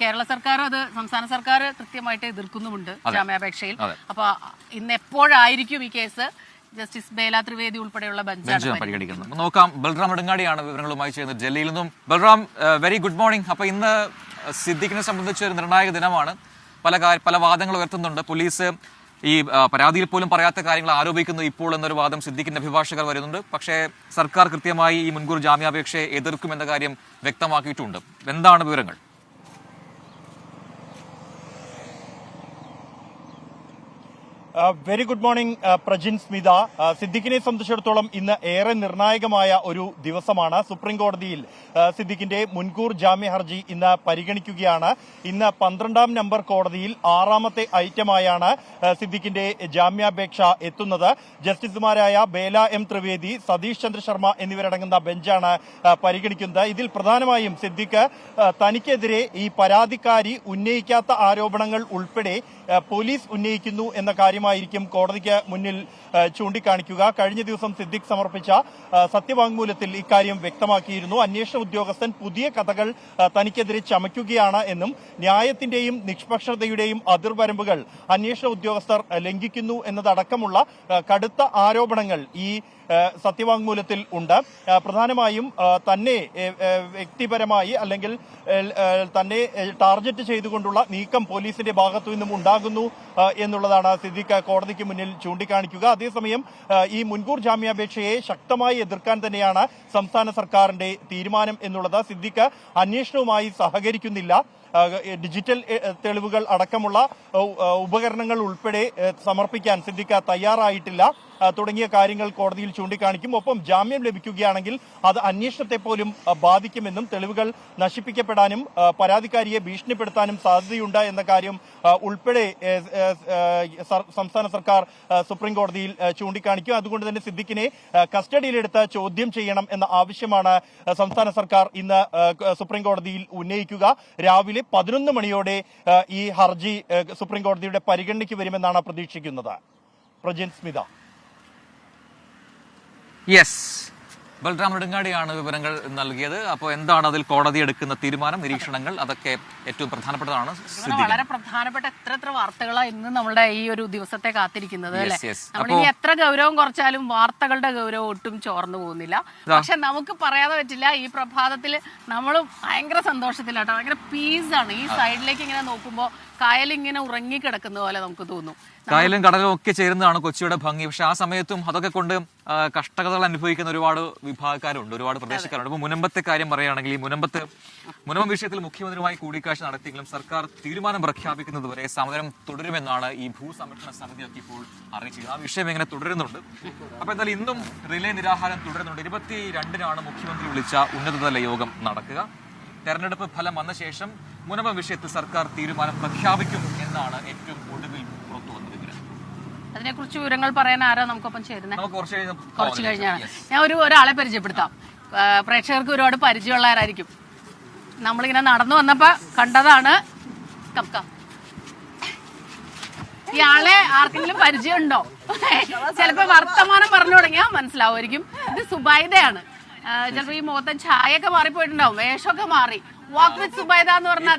കേരള സർക്കാർ, അത് സംസ്ഥാന സർക്കാർ കൃത്യമായിട്ട് എതിർക്കുന്നുമുണ്ട് ജാമ്യാപേക്ഷയിൽ. അപ്പോൾ ഇന്ന് എപ്പോഴായിരിക്കും ഈ കേസ് ജസ്റ്റിസ് ബേല ത്രിവേദി ഉൾപ്പെടെയുള്ള ബെഞ്ചാണ് പരിഗണിക്കുന്നത്. നോക്കാം. ബൽറാം എടുങ്ങാടിയാണ് വിവരങ്ങളുമായി ചെയ്യുന്നത് ഡൽഹിയിൽ നിന്നും. Balram, very good morning. അപ്പോൾ ഇന്ന് സിദ്ദിഖിനെ സംബന്ധിച്ച് ഒരു നിർണായക ദിനമാണ്. പല വാദങ്ങൾ ഉയർത്തുന്നുണ്ട്. പോലീസ് ഈ പരാതിയിൽ പോലും പറയാത്ത കാര്യങ്ങൾ ആരോപിക്കുന്നു ഇപ്പോൾ എന്നൊരു വാദം സിദ്ദിഖിന്റെ അഭിഭാഷകർ വരുന്നുണ്ട്. പക്ഷേ സർക്കാർ കൃത്യമായി ഈ മുൻകൂർ ജാമ്യാപേക്ഷയെ എതിർക്കുമെന്ന കാര്യം വ്യക്തമാക്കിയിട്ടുണ്ട്. എന്താണ് വിവരങ്ങൾ? Very good morning Prajin Smitha. സിദ്ദിഖിനെ സംബന്ധിച്ചിടത്തോളം ഇന്ന് ഏറെ നിർണായകമായ ഒരു ദിവസമാണ്. സുപ്രീം കോടതിയിൽ സിദ്ദിഖിന്റെ മുൻകൂർ ജാമ്യ ഹർജി ഇന്ന് പരിഗണിക്കുകയാണ്. ഇന്ന് 12ാം നമ്പർ കോടതിയിൽ 6ാമത്തെ ഐറ്റമായാണ് സിദ്ദിഖിന്റെ ജാമ്യാപേക്ഷ എത്തുന്നത്. ജസ്റ്റിസുമാരായ ബേല എം ത്രിവേദി, സതീഷ് ചന്ദ്ര ശർമ്മ എന്നിവരടങ്ങുന്ന ബെഞ്ചാണ് പരിഗണിക്കുന്നത്. ഇതിൽ പ്രധാനമായും സിദ്ദിഖ് തനിക്കെതിരെ ഈ പരാതിക്കാരി ഉന്നയിക്കാത്ത ആരോപണങ്ങൾ ഉൾപ്പെടെ പോലീസ് ഉന്നയിക്കുന്നു എന്ന കാര്യമായിരിക്കും കോടതിക്ക് മുന്നിൽ ചൂണ്ടിക്കാണിക്കുക. കഴിഞ്ഞ ദിവസം സിദ്ദിഖ് സമർപ്പിച്ച സത്യവാങ്മൂലത്തിൽ ഇക്കാര്യം വ്യക്തമാക്കിയിരുന്നു. അന്വേഷണ ഉദ്യോഗസ്ഥൻ പുതിയ കഥകൾ തനിക്കെതിരെ ചമയ്ക്കുകയാണ് എന്നും ന്യായത്തിന്റെയും നിഷ്പക്ഷതയുടെയും അതിർവരമ്പുകൾ അന്വേഷണ ഉദ്യോഗസ്ഥർ ലംഘിക്കുന്നു എന്നതടക്കമുള്ള കടുത്ത ആരോപണങ്ങൾ ഈ സത്യവാങ്മൂലത്തിൽ ഉണ്ട്. പ്രധാനമായും തന്നെ വ്യക്തിപരമായി അല്ലെങ്കിൽ തന്നെ ടാർഗറ്റ് ചെയ്തുകൊണ്ടുള്ള നീക്കം പോലീസിന്റെ ഭാഗത്തു നിന്നും ഉണ്ടാകുന്നു എന്നുള്ളതാണ് സിദ്ദിഖ് കോടതിക്ക് മുന്നിൽ ചൂണ്ടിക്കാണിക്കുക. അതേസമയം ഈ മുൻകൂർ ജാമ്യാപേക്ഷയെ ശക്തമായി എതിർക്കാൻ തന്നെയാണ് സംസ്ഥാന സർക്കാരിന്റെ തീരുമാനം എന്നുള്ളത്. സിദ്ദിഖ് അന്വേഷണവുമായി സഹകരിക്കുന്നില്ല. ഡിജിറ്റൽ തെളിവുകൾ അടക്കമുള്ള ഉപകരണങ്ങൾ ഉൾപ്പെടെ സമർപ്പിക്കാൻ സിദ്ദിഖ് തയ്യാറായിട്ടില്ല തുടങ്ങിയ കാര്യങ്ങൾ കോടതിയിൽ ചൂണ്ടിക്കാണിക്കും. ഒപ്പം ജാമ്യം ലഭിക്കുകയാണെങ്കിൽ അത് അന്വേഷണത്തെ പോലും ബാധിക്കുമെന്നും തെളിവുകൾ നശിപ്പിക്കപ്പെടാനും പരാതിക്കാരിയെ ഭീഷണിപ്പെടുത്താനും സാധ്യതയുണ്ട് എന്ന കാര്യം ഉൾപ്പെടെ സംസ്ഥാന സർക്കാർ സുപ്രീം കോടതിയിൽ ചൂണ്ടിക്കാണിക്കും. അതുകൊണ്ട് തന്നെ സിദ്ദിഖിനെ കസ്റ്റഡിയിലെടുത്ത് ചോദ്യം ചെയ്യണം എന്ന ആവശ്യമാണ് സംസ്ഥാന സർക്കാർ ഇന്ന് സുപ്രീം കോടതിയിൽ ഉന്നയിക്കുക. രാവിലെ 11 മണിയോടെ ഈ ഹർജി സുപ്രീം കോടതിയുടെ പരിഗണനയ്ക്ക് വരുമെന്നാണ് പ്രതീക്ഷിക്കുന്നത്. പ്രജിൻ സ്മിത. യെസ്, ബൽറാം നെടുങ്ങാടിയാണ് വിവരങ്ങൾ നൽകിയത്. അപ്പോൾ എന്താണ് അതിൽ കോടതി എടുക്കുന്ന തീരുമാനം, നിരീക്ഷണങ്ങൾ, അതൊക്കെ ഏറ്റവും പ്രധാനപ്പെട്ടതാണ്. വളരെ പ്രധാനപ്പെട്ട എത്ര വാർത്തകളാണ് ഇന്ന് നമ്മുടെ ഈ ഒരു ദിവസത്തെ കാത്തിരിക്കുന്നത് അല്ലെ. നമ്മളിനി എത്ര ഗൗരവം കുറച്ചാലും വാർത്തകളുടെ ഗൗരവം ഒട്ടും ചോർന്നു പോകുന്നില്ല. പക്ഷെ നമുക്ക് പറയാതെ പറ്റില്ല, ഈ പ്രഭാതത്തിൽ നമ്മൾ ഭയങ്കര സന്തോഷത്തിലാട്ടോ, ഭയങ്കര പീസാണ്. ഈ സൈഡിലേക്ക് ഇങ്ങനെ നോക്കുമ്പോൾ കായലിങ്ങനെ ഉറങ്ങിക്കിടക്കുന്ന പോലെ നമുക്ക് തോന്നും. കായലും കടലും ഒക്കെ ചേരുന്നതാണ് കൊച്ചിയുടെ ഭംഗി. പക്ഷെ ആ സമയത്തും അതൊക്കെ കൊണ്ട് കഷ്ടതകൾ അനുഭവിക്കുന്ന ഒരുപാട് വിഭാഗക്കാരുണ്ട്, ഒരുപാട് പ്രദേശക്കാരുണ്ട്. ഇപ്പോൾ മുനമ്പത്തെ കാര്യം പറയുകയാണെങ്കിൽ, ഈ മുനമ്പം വിഷയത്തിൽ മുഖ്യമന്ത്രിയുമായി കൂടിക്കാഴ്ച നടത്തിയെങ്കിലും സർക്കാർ തീരുമാനം പ്രഖ്യാപിക്കുന്നത് വരെ സമരം തുടരുമെന്നാണ് ഈ ഭൂസംരക്ഷണ സമിതിയൊക്കെ ഇപ്പോൾ അറിയിച്ചത്. ആ വിഷയം എങ്ങനെ തുടരുന്നുണ്ട്. അപ്പോൾ എന്തായാലും ഇന്നും റിലേ നിരാഹാരം തുടരുന്നുണ്ട്. 22-നാണ് മുഖ്യമന്ത്രി വിളിച്ച ഉന്നതതല യോഗം നടക്കുക. തെരഞ്ഞെടുപ്പ് ഫലം വന്ന ശേഷം മുനമ്പം വിഷയത്തിൽ സർക്കാർ തീരുമാനം പ്രഖ്യാപിക്കും എന്നാണ് ഏറ്റവും ഒടുവിൽ പുറത്തു വന്നത്. അതിനെക്കുറിച്ച് വിവരങ്ങൾ പറയാൻ ആരാ നമുക്കൊപ്പം ചേരുന്നത്? നമുക്ക് കുറച്ച് കഴിഞ്ഞാണ്. ഞാൻ ഒരാളെ പരിചയപ്പെടുത്താം. പ്രേക്ഷകർക്ക് ഒരുപാട് പരിചയമുള്ളവരായിരിക്കും. നമ്മളിങ്ങനെ നടന്നു വന്നപ്പോ കണ്ടതാണ്. ഇയാളെ ആർക്കെങ്കിലും പരിചയമുണ്ടോ? ചിലപ്പോ വർത്തമാനം പറഞ്ഞു തുടങ്ങിയാൽ മനസ്സിലാവുമായിരിക്കും. ഇത് സുബൈദയാണ്. ചിലപ്പോ ഈ മുഖത്തെ ഛായൊക്കെ മാറിപ്പോയിട്ടുണ്ടാവും, വേഷമൊക്കെ മാറി. വാക്ക് വിത്ത് സുബൈദ എന്ന് പറഞ്ഞ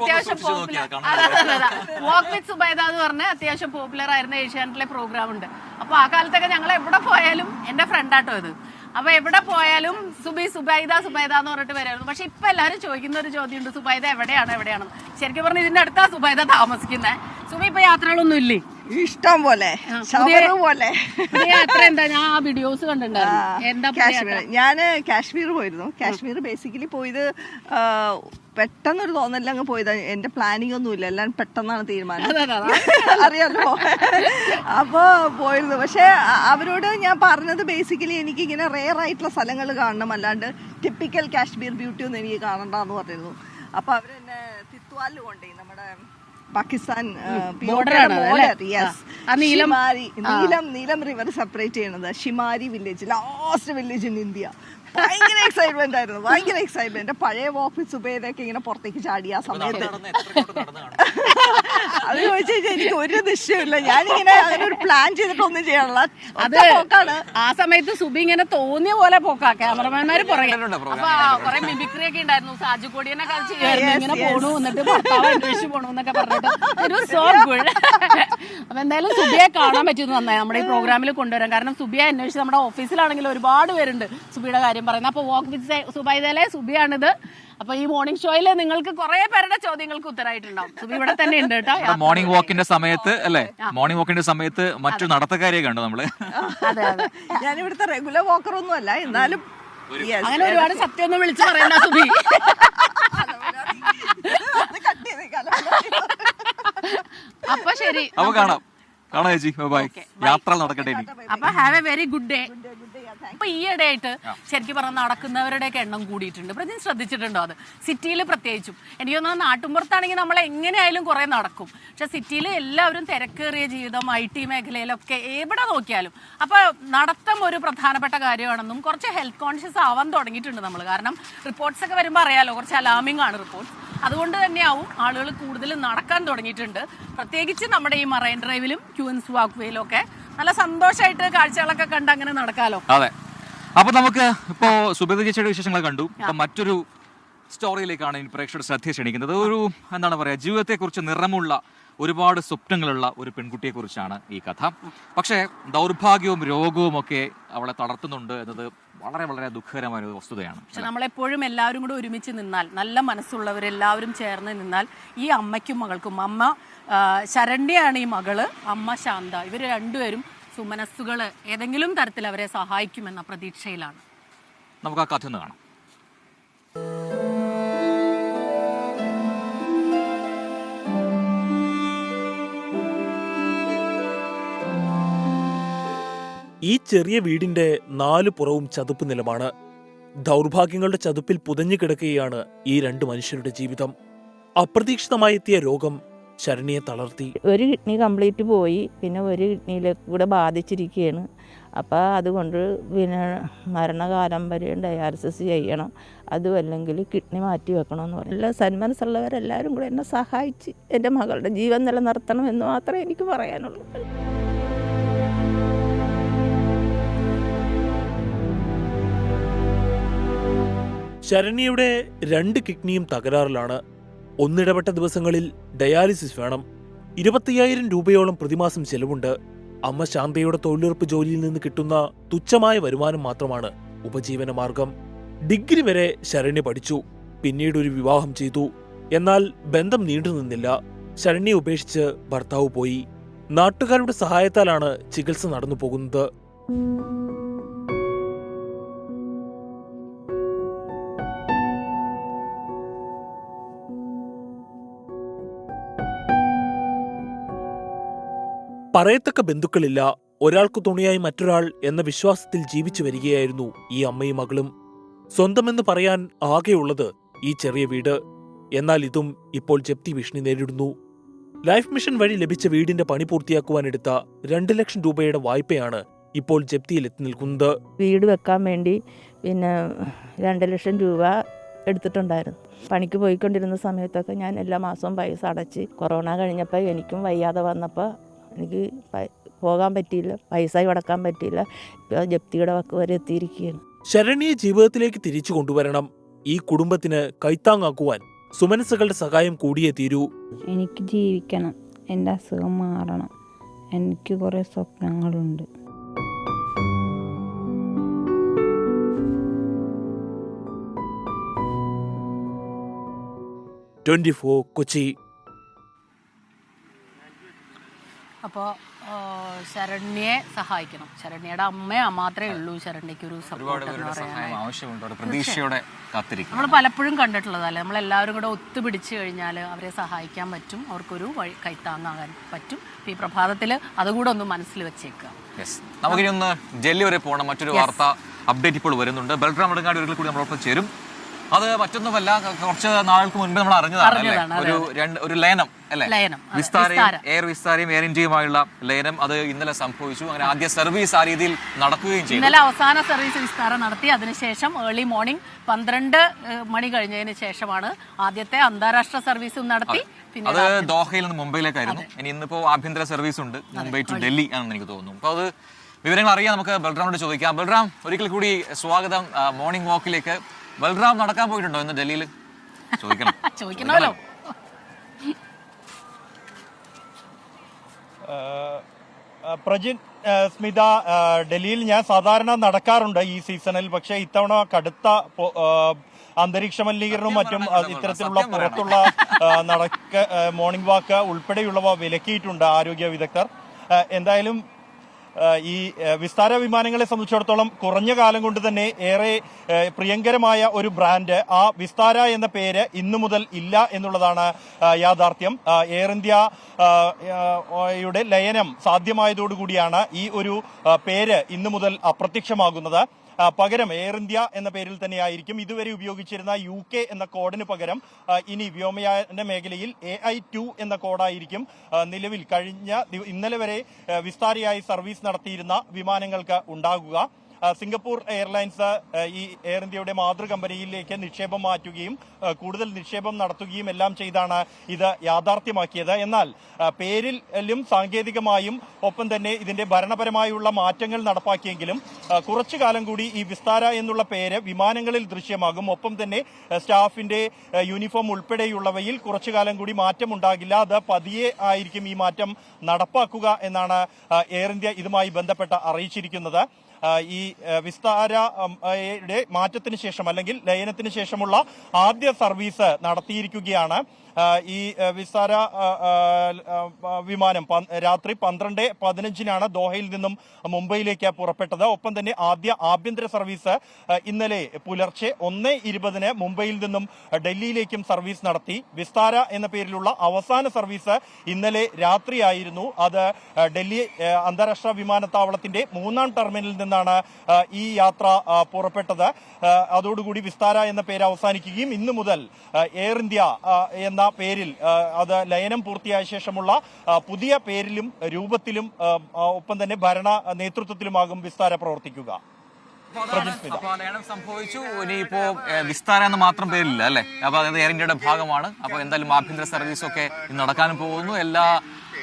അത്യാവശ്യം പോപ്പുലർ ആയിരുന്ന ഏഷ്യാനെറ്റിലെ പ്രോഗ്രാം ഉണ്ട്. അപ്പൊ ആ കാലത്തൊക്കെ ഞങ്ങൾ എവിടെ പോയാലും എന്റെ ഫ്രണ്ടാട്ടോ ഇത്. അപ്പൊ എവിടെ പോയാലും സുബൈദ എന്ന് പറഞ്ഞിട്ട് വരായിരുന്നു. പക്ഷെ ഇപ്പൊ എല്ലാവരും ചോദിക്കുന്ന ഒരു ചോദ്യമുണ്ട്, സുബൈദ എവിടെയാണ്. ശരിക്കും പറഞ്ഞാൽ ഇതിന്റെ അടുത്താ സുബൈദ താമസിക്കുന്നത്. സുബി ഇപ്പൊ യാത്രകളൊന്നും ഇല്ലേ? ഇഷ്ടം പോലെ യാത്ര എന്താ? ഞാൻ ആ വീഡിയോസ് കണ്ടിട്ടുണ്ടായിരുന്നു. എന്താ കാശ്മീർ? ഞാന് കാശ്മീർ പോയിരുന്നു. കാശ്മീർ ബേസിക്കലി പോയത് പെട്ടെന്നൊരു തോന്നലിൽ അങ്ങ് പോയതാ. എന്റെ പ്ലാനിങ് ഒന്നുമില്ല, എല്ലാം പെട്ടെന്നാണ് തീരുമാനം, അറിയാലോ. അപ്പൊ പോയിരുന്നു. പക്ഷെ അവരോട് ഞാൻ പറഞ്ഞത് ബേസിക്കലി എനിക്ക് ഇങ്ങനെ റെയർ ആയിട്ടുള്ള സ്ഥലങ്ങൾ കാണണം, അല്ലാണ്ട് ടിപ്പിക്കൽ കാശ്മീർ ബ്യൂട്ടി ഒന്നും എനിക്ക് കാണണ്ടെന്ന് പറഞ്ഞിരുന്നു. അപ്പൊ അവരെന്നെ തിത്വാലിൽ കൊണ്ടുപോയി, നമ്മുടെ പാകിസ്ഥാൻ നീലം റിവർ സെപ്പറേറ്റ് ചെയ്യണത് Shimari village, last village in India. ഭയങ്കര എക്സൈറ്റ്മെന്റ് ആയിരുന്നു, ഭയങ്കര എക്സൈറ്റ്മെന്റ്. പഴയ ഓഫീസ് സുബൈദൊക്കെ ഇങ്ങനെ പുറത്തേക്ക് ചാടിയ ആ സമയത്ത് അത് ചോദിച്ചു കഴിഞ്ഞാൽ എനിക്ക് ഒരു നിശ്ചയമില്ല. ഞാനിങ്ങനെ അങ്ങനെ ഒരു പ്ലാൻ ചെയ്തിട്ടൊന്നും ചെയ്യാനുള്ള പോക്കാണ്. ആ സമയത്ത് സുബി ഇങ്ങനെ തോന്നിയ പോലെ പോക്കാ. ക്യാമറമാൻമാര് പുറകെ. അപ്പൊ കുറെ മിമിക്രി ഒക്കെ ഉണ്ടായിരുന്നു. സാജു കോടിയനെ ഇങ്ങനെ പോണു, എന്നിട്ട് ഭർത്താവ് അന്വേഷിച്ച് പോണു എന്നൊക്കെ പറഞ്ഞിട്ട് ഒരു സോ ഗുഡ്. അപ്പൊ എന്തായാലും സുബിയെ കാണാൻ പറ്റുന്നത് നന്നായി. നമ്മുടെ ഈ പ്രോഗ്രാമിൽ കൊണ്ടുവരാം. കാരണം സുബിയെ അന്വേഷിച്ച് നമ്മുടെ ഓഫീസിലാണെങ്കിൽ ഒരുപാട് പേരുണ്ട് സുബിയുടെ കാര്യം പറയുന്നത്. അപ്പൊ വാക്ക് വിത്ത് സുബൈദയിലെ സുബിയാണിത്. അപ്പൊ ഈ മോർണിംഗ് ഷോയിൽ നിങ്ങൾക്ക് കുറെ പേരുടെ ചോദ്യങ്ങൾക്ക് ഉത്തരമായിട്ടുണ്ടാവും. സുബി ഇവിടെ തന്നെ ഉണ്ട് കേട്ടോ. മോർണിംഗ് വാക്കിന്റെ സമയത്ത് അല്ലേ, മോർണിംഗ് വാക്കിന്റെ സമയത്ത് മറ്റു നടത്തക്കാരെയൊക്കെ കണ്ടു നമ്മള്. അതെ അതെ, ഞാനിവിടുത്തെ റെഗുലർ വാക്കർ ഒന്നും അല്ല, എന്നാലും അങ്ങനെ ഒരുപാട് സത്യമൊന്നും വിളിച്ചു പറയണ്ട സുബി. അപ്പൊ ശരി, അപ്പൊ കാണാം. കാണാം ചേച്ചി, ബൈ. യാത്ര നടക്കട്ടെ ഇനി. അപ്പൊ have A very good day. അപ്പൊ ഈയിടെ ആയിട്ട് ശരിക്കും പറഞ്ഞാൽ നടക്കുന്നവരുടെയൊക്കെ എണ്ണം കൂടിയിട്ടുണ്ട്. പ്രതി ശ്രദ്ധിച്ചിട്ടുണ്ടോ അത്? സിറ്റിയിൽ പ്രത്യേകിച്ചും എനിക്ക് തോന്നുന്നു നാട്ടുമ്പുറത്താണെങ്കിൽ നമ്മൾ എങ്ങനെയായാലും കുറെ നടക്കും. പക്ഷെ സിറ്റിയിൽ എല്ലാവരും തിരക്കേറിയ ജീവിതം, IT മേഖലയിലൊക്കെ എവിടെ നോക്കിയാലും. അപ്പൊ നടത്തം ഒരു പ്രധാനപ്പെട്ട കാര്യമാണെന്നും കുറച്ച് ഹെൽത്ത് കോൺഷ്യസ് ആവാൻ തുടങ്ങിയിട്ടുണ്ട് നമ്മൾ. കാരണം റിപ്പോർട്ട്സ് ഒക്കെ വരുമ്പോൾ അറിയാലോ, കുറച്ച് അലാമിംഗ് ആണ് റിപ്പോർട്ട്സ്. അതുകൊണ്ട് തന്നെയാവും ആളുകൾ കൂടുതൽ നടക്കാൻ തുടങ്ങിയിട്ടുണ്ട്. പ്രത്യേകിച്ച് നമ്മുടെ ഈ മറൈൻ ഡ്രൈവിലും ക്യൂൻസ് വാക്ക് വേയിലും ഒക്കെ നല്ല സന്തോഷമായിട്ട് കാഴ്ചകളൊക്കെ കണ്ട് അങ്ങനെ നടക്കാലോ. അതെ. അപ്പൊ നമുക്ക് ഇപ്പോ സുബേദ ചേച്ചിയുടെ വിശേഷങ്ങൾ കണ്ടു. അപ്പൊ മറ്റൊരു സ്റ്റോറിയിലേക്കാണ് ഇനി പ്രേക്ഷകരുടെ ശ്രദ്ധ ക്ഷണിക്കുന്നത്. ഒരു എന്താണ് പറയാ, ജീവിതത്തെക്കുറിച്ച് നിറമുള്ള ഒരുപാട് സ്വപ്നങ്ങളുള്ള ഒരു പെൺകുട്ടിയെ കുറിച്ചാണ് ഈ കഥ. പക്ഷേ ദൗർഭാഗ്യവും രോഗവും ഒക്കെ അവളെ തളർത്തുന്നുണ്ട് എന്നത് വളരെ വളരെ ദുഃഖകരമായ ഒരു വസ്തുതയാണ്. പക്ഷെ നമ്മളെപ്പോഴും എല്ലാവരും കൂടെ ഒരുമിച്ച് നിന്നാൽ, നല്ല മനസ്സുള്ളവരെല്ലാവരും ചേർന്ന് നിന്നാൽ ഈ അമ്മയ്ക്കും മകൾക്കും, അമ്മ ശരണ്യാണ് ഈ മകള്, അമ്മ ശാന്ത, ഇവർ രണ്ടുപേരും സുമനസ്സുകൾ ഏതെങ്കിലും തരത്തിൽ അവരെ സഹായിക്കുമെന്ന പ്രതീക്ഷയിലാണ്. നമുക്ക് ആ കഥ ഒന്ന് കാണാം. ഈ ചെറിയ വീടിന്റെ 4 പുറവും ചതുപ്പ് നിലമാണ്. ദൗർഭാഗ്യങ്ങളുടെ ചതുപ്പിൽ പുതഞ്ഞു കിടക്കുകയാണ് ഈ 2 മനുഷ്യരുടെ ജീവിതം. അപ്രതീക്ഷിതമായി എത്തിയ രോഗം ശരണ്യെ തളർത്തി. ഒരു കിഡ്നി കംപ്ലീറ്റ് പോയി, പിന്നെ ഒരു കിഡ്നിയിലേക്ക് കൂടെ ബാധിച്ചിരിക്കുകയാണ്. അപ്പോൾ അതുകൊണ്ട് പിന്നെ മരണകാലം വരെ ഡയാലിസിസ് ചെയ്യണം, അതും അല്ലെങ്കിൽ കിഡ്നി മാറ്റി വെക്കണമെന്ന് പറഞ്ഞു. എല്ലാ സന്മനസ്സുള്ളവരെല്ലാവരും കൂടെ എന്നെ സഹായിച്ച് എൻ്റെ മകളുടെ ജീവൻ നിലനിർത്തണം എന്ന് മാത്രമേ എനിക്ക് പറയാനുള്ളൂ. ശരണ്യയുടെ 2 കിഡ്നിയും തകരാറിലാണ്. ഒന്നിടപെട്ട ദിവസങ്ങളിൽ ഡയാലിസിസ് വേണം. 25,000 രൂപയോളം പ്രതിമാസം ചെലവുണ്ട്. അമ്മ ശാന്തയുടെ തൊഴിലുറപ്പ് ജോലിയിൽ നിന്ന് കിട്ടുന്ന തുച്ഛമായ വരുമാനം മാത്രമാണ് ഉപജീവന മാർഗം. ഡിഗ്രി വരെ ശരണ്യ പഠിച്ചു. പിന്നീട് ഒരു വിവാഹം ചെയ്തു. എന്നാൽ ബന്ധം നീണ്ടുനിന്നില്ല. ശരണ്യെ ഉപേക്ഷിച്ച് ഭർത്താവ് പോയി. നാട്ടുകാരുടെ സഹായത്താലാണ് ചികിത്സ നടന്നു പോകുന്നത്. പറയത്തക്ക ബന്ധുക്കളില്ല. ഒരാൾക്ക് തുണയായി മറ്റൊരാൾ എന്ന വിശ്വാസത്തിൽ ജീവിച്ചു വരികയായിരുന്നു ഈ അമ്മയും മകളും. സ്വന്തമെന്ന് പറയാൻ ആകെയുള്ളത് ഈ ചെറിയ വീട്. എന്നാൽ ഇതും ഇപ്പോൾ ജപ്തി ഭീഷണി നേരിടുന്നു. ലൈഫ് മിഷൻ വഴി ലഭിച്ച വീടിന്റെ പണി പൂർത്തിയാക്കുവാനെടുത്ത 2 ലക്ഷം രൂപയുടെ വായ്പയാണ് ഇപ്പോൾ ജപ്തിയിൽ എത്തി നിൽക്കുന്നത്. വീട് വെക്കാൻ വേണ്ടി പിന്നെ 2 ലക്ഷം രൂപ എടുത്തിട്ടുണ്ടായിരുന്നു. പണിക്ക് പോയിക്കൊണ്ടിരുന്ന സമയത്തൊക്കെ ഞാൻ എല്ലാ മാസവും പൈസ അടച്ച്, കൊറോണ കഴിഞ്ഞപ്പോൾ എനിക്കും വയ്യാതെ വന്നപ്പോൾ എനിക്ക് പോകാൻ പറ്റിയില്ല, പൈസ അടക്കാൻ പറ്റിയില്ല. ഇപ്പോൾ ജപ്തിയുടെ വക്ക് വരെ എത്തിയിരിക്കുകയാണ്. ശരണ്യെ ജീവിതത്തിലേക്ക് തിരിച്ചു കൊണ്ടുവരണം. ഈ കുടുംബത്തിന് കൈത്താങ്ങാക്കുവാൻ സുമനസ്സുകളുടെ സഹായം കൂടിയേ തീരൂ. എനിക്ക് ജീവിക്കണം, എൻ്റെ അസുഖം മാറണം, എനിക്ക് കുറേ സ്വപ്നങ്ങളുണ്ട്. കൊച്ചി. അപ്പോൾ ശരണ്യെ സഹായിക്കണം. ശരണ്യയുടെ അമ്മ മാത്രമേ ഉള്ളൂ ശരണ്യക്ക് ഒരു സപ്പോർട്ട് എന്ന് പറയാൻ. പ്രതീക്ഷയോടെ കാത്തിരിക്കും. നമ്മൾ പലപ്പോഴും കണ്ടിട്ടുള്ളതല്ലേ, നമ്മളെല്ലാവരും കൂടെ ഒത്തുപിടിച്ച് കഴിഞ്ഞാൽ അവരെ സഹായിക്കാൻ പറ്റും, അവർക്കൊരു വഴി കൈത്താങ്ങാകാൻ പറ്റും. ഈ പ്രഭാതത്തിൽ അതുകൂടെ ഒന്ന് മനസ്സിൽ വെച്ചേക്കുക. നമുക്കിനി ഒന്ന് ഡൽഹി വരെ പോകണം. മറ്റൊരു വാർത്ത അപ്ഡേറ്റ് ഇപ്പോൾ വരുന്നുണ്ട്. ബൽറാം നെടുങ്ങാടി ഒരിക്കൽ കൂടി നമ്മളൊപ്പം ചേരും. അത് മറ്റൊന്നുമല്ല, കുറച്ച് നാളുകൾക്ക് മുൻപ് നമ്മൾ അറിഞ്ഞതാണ് ഒരു ലയനം അല്ലെ, എയർ വിസ്താരയും എയർ ഇന്ത്യയുമായുള്ള ലയനം. അത് ഇന്നലെ സംഭവിച്ചു. അങ്ങനെ ആദ്യ സർവീസ് ആ രീതിയിൽ നടക്കുകയും ചെയ്തു. ഇന്നലെ അവസാന സർവീസ് വിസ്താരം നടത്തി. അതിനുശേഷം ഏർലി മോർണിംഗ് 12 മണി കഴിഞ്ഞതിന് ശേഷമാണ് ആദ്യത്തെ അന്താരാഷ്ട്ര സർവീസും നടത്തി. അത് ദോഹയിൽ നിന്ന് മുംബൈയിലേക്കായിരുന്നു. ഇനി ഇന്നിപ്പോ ആഭ്യന്തര സർവീസ് ഉണ്ട്, മുംബൈ ടു ഡൽഹി ആണെന്ന് എനിക്ക് തോന്നുന്നു. അപ്പൊ അത് വിവരങ്ങൾ അറിയാൻ നമുക്ക് ബൽറാമിനോട് ചോദിക്കാം. ബൽറാം, ഒരിക്കൽ കൂടി സ്വാഗതം മോർണിംഗ് വാക്കിലേക്ക്. ബൽറാം നടക്കാൻ പോയിട്ടുണ്ടോ ഇന്ന് ഡൽഹിയിൽ? ചോദിക്കണമല്ലോ. പ്രജിൻ, സ്മിത, ഡൽഹിയിൽ ഞാൻ സാധാരണ നടക്കാറുണ്ട് ഈ സീസണിൽ. പക്ഷേ ഇത്തവണ കടുത്ത അന്തരീക്ഷ മലിനീകരണവും മറ്റും ഇത്തരത്തിലുള്ള പുറത്തുള്ള മോർണിംഗ് വാക്ക് ഉൾപ്പെടെയുള്ളവ വിലക്കിയിട്ടുണ്ട് ആരോഗ്യ വിദഗ്ധർ. എന്തായാലും ഈ വിസ്താര വിമാനങ്ങളെ സംബന്ധിച്ചിടത്തോളം കുറഞ്ഞ കാലം കൊണ്ട് തന്നെ ഏറെ പ്രിയങ്കരമായ ഒരു ബ്രാൻഡ്, ആ വിസ്താര എന്ന പേര് ഇന്നു മുതൽ ഇല്ല എന്നുള്ളതാണ് യാഥാർത്ഥ്യം. എയർ ഇന്ത്യയുടെ ലയനം സാധ്യമായതോടുകൂടിയാണ് ഈ ഒരു പേര് ഇന്നു മുതൽ അപ്രത്യക്ഷമാകുന്നത്. പകരം എയർ ഇന്ത്യ എന്ന പേരിൽ തന്നെയായിരിക്കും ഇതുവരെ ഉപയോഗിച്ചിരുന്ന UK എന്ന കോഡിന് പകരം ഇനി വ്യോമയാന മേഖലയിൽ AI2 എന്ന കോഡായിരിക്കും നിലവിൽ ഇന്നലെ വരെ വിസ്താരയായി സർവീസ് നടത്തിയിരുന്ന വിമാനങ്ങൾക്ക് ഉണ്ടാകുക. സിംഗപ്പൂർ എയർലൈൻസ് ഈ എയർ ഇന്ത്യയുടെ മാതൃ കമ്പനിയിലേക്ക് നിക്ഷേപം മാറ്റുകയും കൂടുതൽ നിക്ഷേപം നടത്തുകയും എല്ലാം ചെയ്താണ് ഇത് യാഥാർത്ഥ്യമാക്കിയത്. എന്നാൽ പേരിലും സാങ്കേതികമായും ഒപ്പം തന്നെ ഇതിന്റെ ഭരണപരമായുള്ള മാറ്റങ്ങൾ നടപ്പാക്കിയെങ്കിലും കുറച്ചു കാലം കൂടി ഈ വിസ്താര എന്നുള്ള പേര് വിമാനങ്ങളിൽ ദൃശ്യമാകും. ഒപ്പം തന്നെ സ്റ്റാഫിന്റെ യൂണിഫോം ഉൾപ്പെടെയുള്ളവയിൽ കുറച്ചു കാലം കൂടി മാറ്റമുണ്ടാകില്ല. അത് പതിയെ ആയിരിക്കും ഈ മാറ്റം നടപ്പാക്കുക എന്നാണ് എയർ ഇന്ത്യ ഇതുമായി ബന്ധപ്പെട്ട് അറിയിച്ചിരിക്കുന്നത്. ഈ വിസ്താരയുടെ മാറ്റത്തിന് ശേഷം അല്ലെങ്കിൽ ലയനത്തിന് ശേഷമുള്ള ആദ്യ സർവീസ് നടത്തിയിരിക്കുകയാണ്. ഈ വിസ്താര വിമാനം രാത്രി 12:15 ദോഹയിൽ നിന്നും മുംബൈയിലേക്ക് പുറപ്പെട്ടത്. ഒപ്പം തന്നെ ആദ്യ ആഭ്യന്തര സർവീസ് ഇന്നലെ പുലർച്ചെ 1:20 മുംബൈയിൽ നിന്നും ഡൽഹിയിലേക്കും സർവീസ് നടത്തി. വിസ്താര എന്ന പേരിലുള്ള അവസാന സർവീസ് ഇന്നലെ രാത്രിയായിരുന്നു. അത് ഡൽഹി അന്താരാഷ്ട്ര വിമാനത്താവളത്തിന്റെ 3ാം ടെർമിനലിൽ നിന്നാണ് ഈ യാത്ര പുറപ്പെട്ടത്. അതോടുകൂടി വിസ്താര എന്ന പേര് അവസാനിക്കുകയും ഇന്നു മുതൽ എയർ ഇന്ത്യ എന്ന പേരിൽ അത് ലയനം പൂർത്തിയായ ശേഷമുള്ള പുതിയ പേരിലും രൂപത്തിലും ഒപ്പം തന്നെ ഭരണ നേതൃത്വത്തിലുമാകും വിസ്താര പ്രവർത്തിക്കുക. ലയനം സംഭവിച്ചു. ഇനിയിപ്പോ വിസ്താര എന്ന് മാത്രം പേരില്ല അല്ലെ? അപ്പൊ അതായത് എയർ ഇന്ത്യയുടെ ഭാഗമാണ്. അപ്പൊ എന്തായാലും ആഭ്യന്തര സർവീസൊക്കെ നടക്കാനും പോകുന്നു. എല്ലാ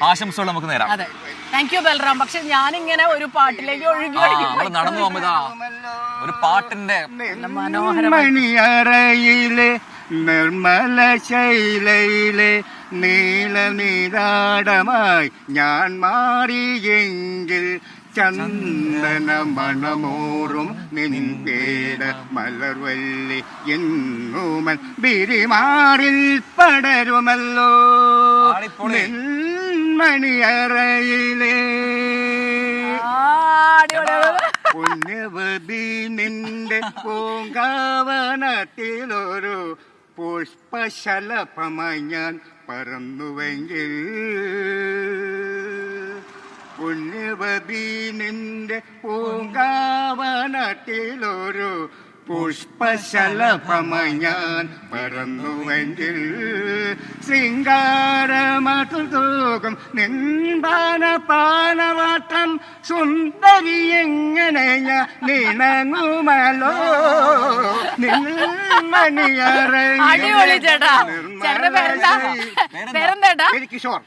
ആശംസകളും നമുക്ക് നേരാം. അതെ, താങ്ക് യു ബൽറാം. പക്ഷെ ഞാനിങ്ങനെ ഒരു പാട്ടിലേക്ക് ഒഴുകി നടന്നു പോകുമ്പോ ഒരു പാട്ടിന്റെ മണിയറയിലെ നിർമ്മല ശൈലയിലെ നീലനിരാടമായി ഞാൻ മാറിയെങ്കിൽ ചന്ദന മണമോറും നിൻപേട മലർവല്ലി എന്നുമൻ ബിരിമാറിൽ പടരുമല്ലോ മണിയറയിലെ പുണ്യവതി നിന്റെ പൂങ്കാവനത്തിലൊരു പുഷ്പശലഭമായി ഞാൻ പറന്നുവെങ്കിൽ പുണ്യവതി നിന്റെ പൂങ്കാവനത്തിലൊരു പുഷ്പശലഭമായി ഞാൻ പറന്നുവെങ്കിൽ ശൃംഗാരമതുതൂകും നിൻപാന പാനവാട്ടം സുന്ദരി എങ്ങനെ ഞാൻ നിണങ്ങുമല്ലോ കിഷോർ.